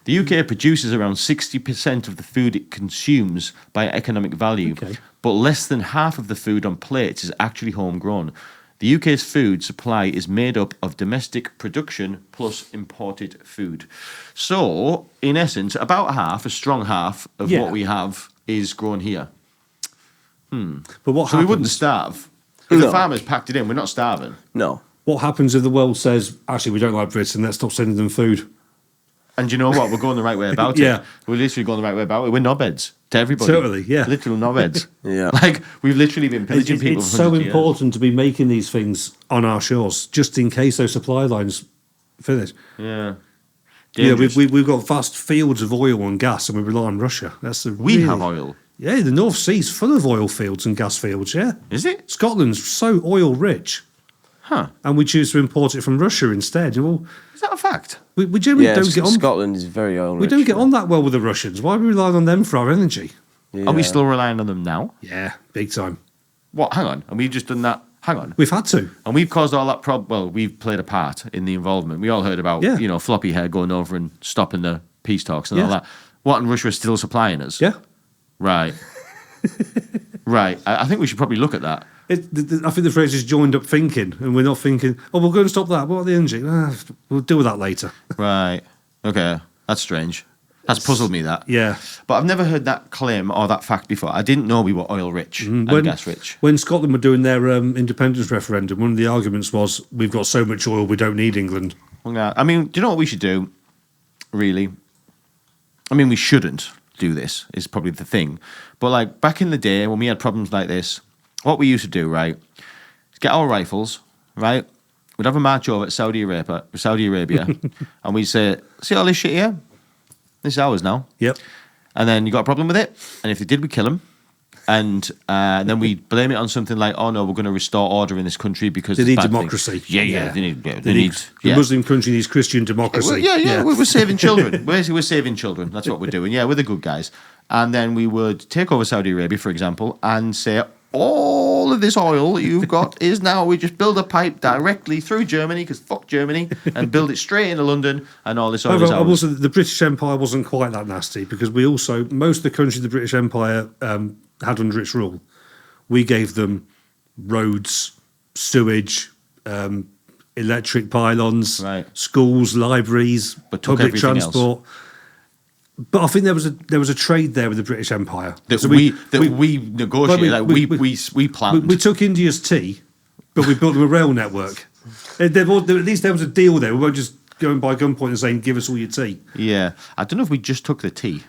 The UK produces around 60% of the food it consumes by economic value, but less than half of the food on plates is actually homegrown. The UK's food supply is made up of domestic production plus imported food. So, in essence, about half, a strong half of what we have is grown here. But what so happens? We wouldn't starve. If the farmers packed it in, we're not starving. No. What happens if the world says, actually, we don't like Britain, let's stop sending them food? And you know what? We're going the right way about it. We're literally going the right way about it. We're knobheads to everybody. Totally, yeah. Literal knobheads. Yeah. Like, we've literally been pillaging people It's for so 100 important to be making these things on our shores, just in case those supply lines finish. Yeah. Yeah, we've got vast fields of oil and gas, and we rely on Russia. We have oil. Yeah, the North Sea's full of oil fields and gas fields, yeah. Is it? Scotland's so oil rich. Huh. And we choose to import it from Russia instead. Well, is that a fact? We generally don't get on. Scotland is very oil rich. We don't get on that well with the Russians. Why are we relying on them for our energy? Yeah. Are we still relying on them now? Yeah, big time. What? Hang on. And we've just done that. Hang on. We've had to. And we've caused all that problem. Well, we've played a part in the involvement. We all heard about, floppy hair going over and stopping the peace talks and all that. What, and Russia is still supplying us? Yeah. Right. Right. I think we should probably look at that. I think the phrase is joined up thinking, and we're not thinking, we'll go and stop that. What about the energy? We'll deal with that later. Right. Okay. That's strange. That's puzzled me, that. Yeah. But I've never heard that claim or that fact before. I didn't know we were oil rich and gas rich. When Scotland were doing their independence referendum, one of the arguments was, we've got so much oil, we don't need England. I mean, do you know what we should do, really? I mean, we shouldn't do this, is probably the thing. But, like, back in the day, when we had problems like this, what we used to do, right, is get our rifles, right? We'd have a march over at Saudi Arabia and we'd say, see all this shit here? This is ours now. Yep. And then you got a problem with it, and if they did, we kill them. And then we blame it on something like, oh no, we're going to restore order in this country because they need democracy. Yeah. The Muslim country needs Christian democracy. We're saving children. We're saving children. That's what we're doing. Yeah, we're the good guys. And then we would take over Saudi Arabia, for example, and say, all of this oil that you've got is now, we just build a pipe directly through Germany, because fuck Germany, and build it straight into London, and all this oil is ours. The British Empire wasn't quite that nasty, because most of the countries the British Empire had under its rule, we gave them roads, sewage, electric pylons, schools, libraries, public transport. Else. But I think there was a trade there with the British Empire. We negotiated. We planned. We took India's tea, but we built them a rail network. At least there was a deal there. We weren't just going by gunpoint and saying, "Give us all your tea." Yeah, I don't know if we just took the tea.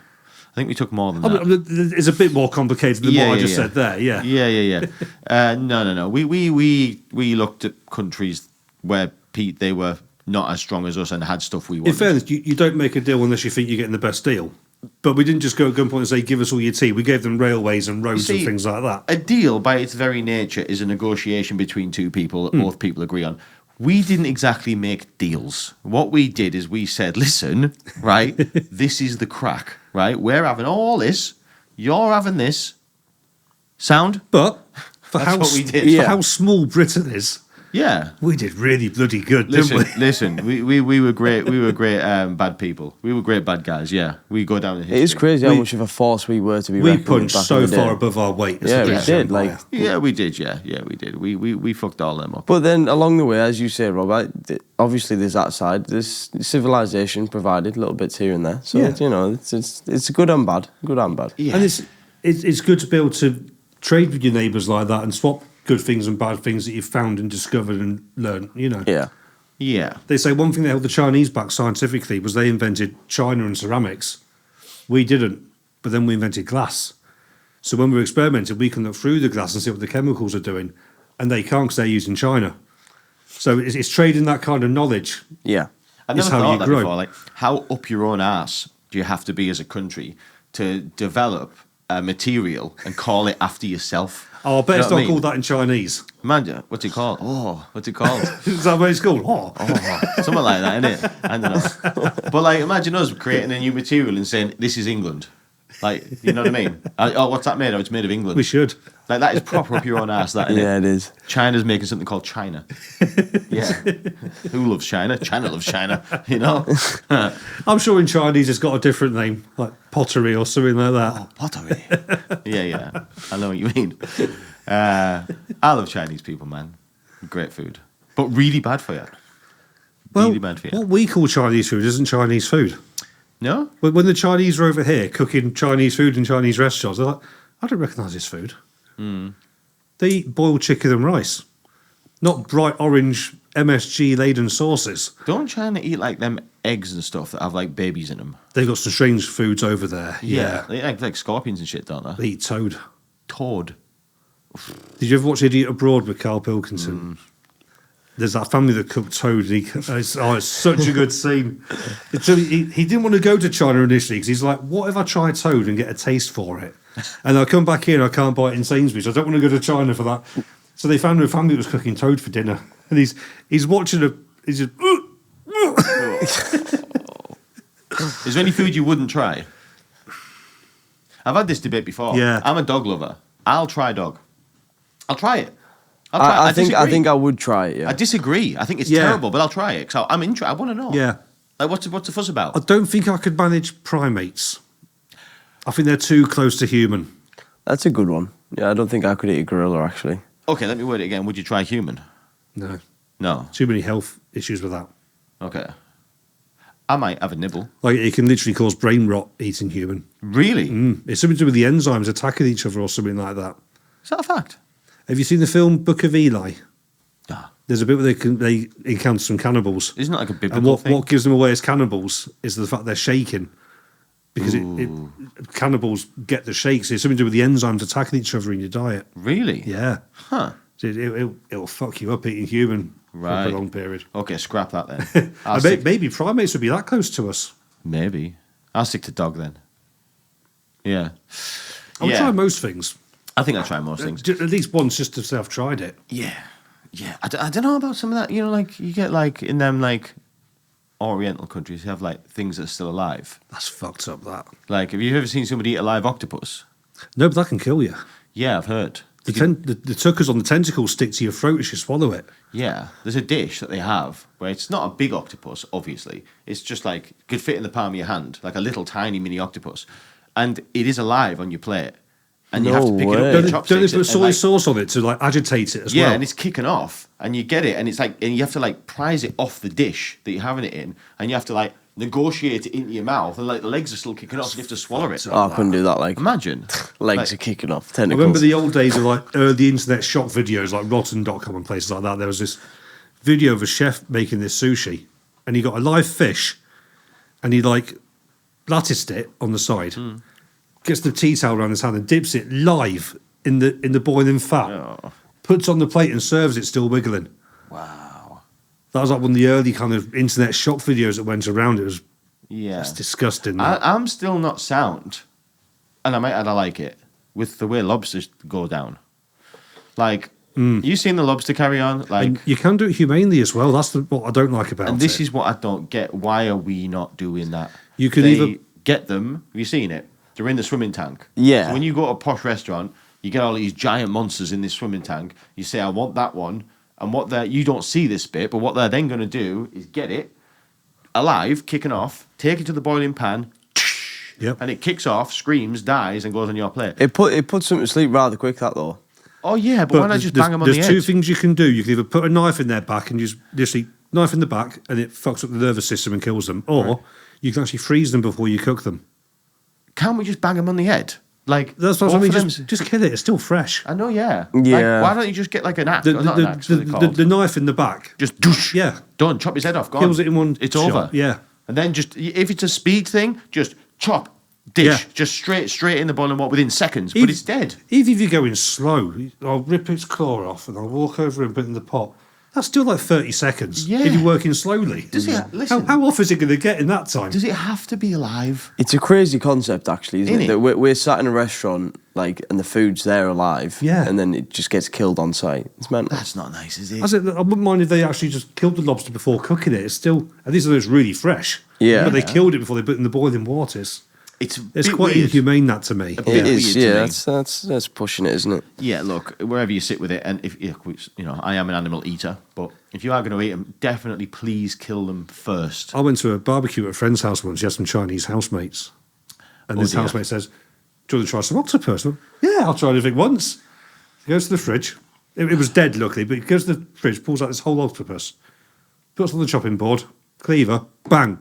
I think we took more than that. It's a bit more complicated than what I just said there. Yeah. No. We looked at countries where they were not as strong as us and had stuff we wanted. In fairness, you don't make a deal unless you think you're getting the best deal. But we didn't just go at gunpoint and say, give us all your tea. We gave them railways and roads and things like that. A deal, by its very nature, is a negotiation between two people that both people agree on. We didn't exactly make deals. What we did is we said, listen, right, this is the crack, right? We're having all this. You're having this. Sound? But that's what we did. For how small Britain is, we did really bloody good, didn't we? Listen, we were great. We were great bad people. We were great bad guys. Yeah, we go down in history. It is crazy how much of a force we were to be. We punched so far above our weight. Yeah, we did. We did. Yeah, we did. We fucked all them up. But then along the way, as you say, Rob, obviously there's that side. There's civilization provided little bits here and there. So it's good and bad. Good and bad. Yeah. And it's good to be able to trade with your neighbours like that and swap good things and bad things that you've found and discovered and learned, Yeah. They say one thing that held the Chinese back scientifically was they invented China and ceramics. We didn't, but then we invented glass. So when we experimented, we can look through the glass and see what the chemicals are doing, and they can't because they're using China. So it's trading that kind of knowledge. Yeah. I've never thought that before. Like, how up your own arse do you have to be as a country to develop a material and call it after yourself? Oh, I bet it's not called that in Chinese. Man, what's it called? What's it called? Is that what it's called? Something like that, isn't it? I don't know. But like, imagine us creating a new material and saying, this is England. Like, you know what I mean? What's that made of? It's made of England. We should. Like, that is proper up your own ass, that, isn't it? Yeah, it is. China's making something called China. Yeah. Who loves China? China loves China, you know? I'm sure in Chinese it's got a different name, like pottery or something like that. Oh, pottery. Yeah. I know what you mean. I love Chinese people, man. Great food. But really bad for you. Really bad for you. What we call Chinese food isn't Chinese food. No? But when the Chinese are over here cooking Chinese food in Chinese restaurants, they're like, I don't recognise this food. They eat boiled chicken and rice, not bright orange MSG-laden sauces. Don't China eat like them eggs and stuff that have like babies in them? They've got some strange foods over there. Yeah. They eat like scorpions and shit, don't they? They eat toad. Toad. Did you ever watch Idiot Abroad with Carl Pilkington? there's that family that cooked toad. It's such a good scene. So he didn't want to go to China initially because he's like, what if I try toad and get a taste for it? And I come back here and I can't buy it in Sainsbury's. I don't want to go to China for that. So they found a family that was cooking toad for dinner. And he's watching he's just... Is there any food you wouldn't try? I've had this debate before. Yeah. I'm a dog lover. I'll try dog. I'll try it. I think I would try it. Yeah. I disagree. I think it's terrible, but I'll try it because I'm interested. I want to know. Yeah. Like, what's the fuss about? I don't think I could manage primates. I think they're too close to human. That's a good one. Yeah, I don't think I could eat a gorilla, actually. Okay, let me word it again. Would you try human? No. No. Too many health issues with that. Okay. I might have a nibble. Like, it can literally cause brain rot eating human. Really? It's something to do with the enzymes attacking each other or something like that. Is that a fact? Have you seen the film Book of Eli? Ah. There's a bit where they encounter some cannibals. Isn't that like a biblical and thing? what gives them away as cannibals is the fact they're shaking. Because cannibals get the shakes. It's something to do with the enzymes attacking each other in your diet. Really? Yeah. Huh. So it'll fuck you up eating human for a long period. Okay, scrap that then. Maybe primates would be that close to us. Maybe. I'll stick to dog then. Yeah. I would try most things. I think I'll try most things. At least once, just to say I've tried it. Yeah. Yeah. I don't know about some of that. You know, like, you get, like, in them, like, Oriental countries, you have, like, things that are still alive. That's fucked up, that. Like, have you ever seen somebody eat a live octopus? No, but that can kill you. Yeah, I've heard. The tuckers on the tentacles stick to your throat as you swallow it. Yeah, there's a dish that they have where it's not a big octopus, obviously. It's just like, could fit in the palm of your hand, like a little tiny mini octopus. And it is alive on your plate. And you have to pick it up with your chopsticks. Don't they put soy sauce on it to like agitate it as well? Yeah, and it's kicking off. And you get it, and it's like, and you have to like prise it off the dish that you're having it in. And you have to like negotiate it into your mouth. And like the legs are still kicking off, so you have to swallow it. Oh, I couldn't do that. Like, imagine. Legs are kicking off. I Tentacles. remember the old days of like the internet shop videos like rotten.com and places like that. There was this video of a chef making this sushi, and he got a live fish, and he like latticed it on the side, gets the tea towel around his hand and dips it live in the boiling fat, puts on the plate and serves it still wiggling. Wow. That was like one of the early kind of internet shop videos that went around. It was it's disgusting. I'm still not sound, and I might add I like it, with the way lobsters go down. Like, you seen the lobster carry on? Like, and you can do it humanely as well. That's what I don't like about it. And this is what I don't get. Why are we not doing that? You could they either get them. Have you seen it? They're in the swimming tank. Yeah. So when you go to a posh restaurant, you get all these giant monsters in this swimming tank. You say, I want that one. And you don't see this bit, but what they're then going to do is get it alive, kicking off, take it to the boiling pan, and it kicks off, screams, dies, and goes on your plate. It puts them to sleep rather quick, that though. Oh, yeah, but why not just bang them on the edge? There's two things you can do. You can either put a knife in their back and just literally knife in the back, and it fucks up the nervous system and kills them. Or you can actually freeze them before you cook them. Can't we just bang them on the head? Like, that's what I mean. Just kill it. It's still fresh. I know, yeah. Yeah. Like, why don't you just get like an axe? The knife in the back. Just doosh. Yeah. Done. Chop his head off. Gone. Kills it in one. It's shot. over. Yeah. And then just, if it's a speed thing, just chop, dish, just straight in the boiling water within seconds. But it's dead. Even if you're going slow, I'll rip its claw off and I'll walk over and put it in the pot. That's still like 30 seconds. Yeah. If you're working slowly. Does it? Listen. How off is it going to get in that time? Does it have to be alive? It's a crazy concept, actually, isn't it? That we're sat in a restaurant, like, and the food's there alive, and then it just gets killed on site. It's mental. That's not nice, is it? I wouldn't mind if they actually just killed the lobster before cooking it. It's still, at least it's really fresh. Yeah. But they killed it before they put it in the boiling waters. It's quite weird. inhumane, that to me. It is, yeah. That's pushing it, isn't it? Yeah, look, wherever you sit with it, and if you know, I am an animal eater, but if you are going to eat them, definitely please kill them first. I went to a barbecue at a friend's house once. He had some Chinese housemates, and this housemate says, "Do you want to try some octopus?" Yeah, I'll try anything once. He goes to the fridge. It was dead, luckily, but he goes to the fridge, pulls out this whole octopus, puts it on the chopping board, cleaver, bang,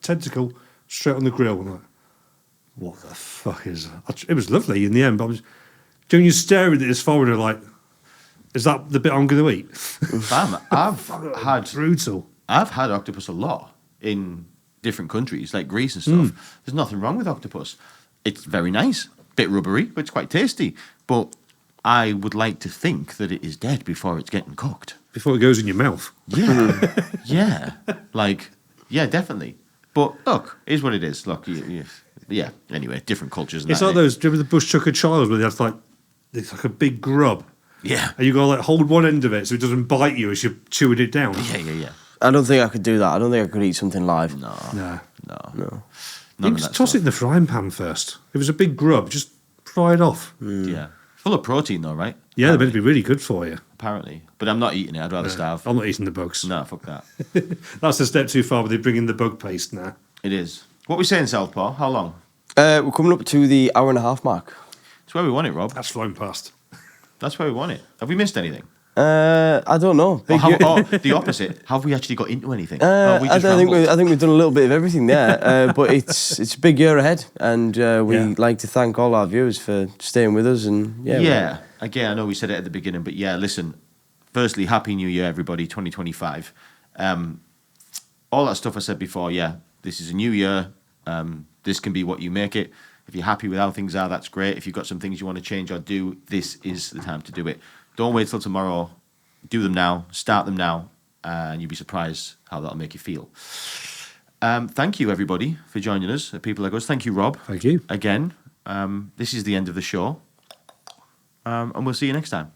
tentacle, straight on the grill. I'm like, what the fuck is that? It was lovely in the end, but when you're staring at this foreigner like, is that the bit I'm going to eat? I've had brutal. I've had octopus a lot in different countries, like Greece and stuff. There's nothing wrong with octopus. It's very nice, bit rubbery, but it's quite tasty. But I would like to think that it is dead before it's getting cooked. before it goes in your mouth. Yeah. Yeah, definitely. But look, it is what it is. Look, yeah. Anyway, different cultures. It's like those. Do you remember the bush tucker child where they have it's like a big grub? Yeah. And you got to like hold one end of it so it doesn't bite you as you're chewing it down. Yeah. I don't think I could do that. I don't think I could eat something live. No. None You of just that toss stuff. it in the frying pan first. If it was a big grub, just fry it off. Yeah. Full of protein, though, right? Yeah, they're meant to be really good for you. Apparently. But I'm not eating it. I'd rather starve. I'm not eating the bugs. No, fuck that. That's a step too far, but they bring in the bug paste now. It is. What we saying, Southpaw? How long? We're coming up to the hour-and-a-half mark. It's where we want it, Rob. That's flown past. That's where we want it. Have we missed anything? I don't know. Or the opposite. Have we actually got into anything? I think we've done a little bit of everything there, but it's a big year ahead, and we'd like to thank all our viewers for staying with us. And yeah. Again, I know we said it at the beginning, but yeah, listen. Firstly, Happy New Year, everybody, 2025. All that stuff I said before, yeah, this is a new year. This can be what you make it. If you're happy with how things are, that's great. If you've got some things you want to change or do, this is the time to do it. Don't wait till tomorrow. Do them now. Start them now. And you'll be surprised how that'll make you feel. Thank you, everybody, for joining us at People Like Us. Thank you, Rob. Thank you. Again, this is the end of the show. And we'll see you next time.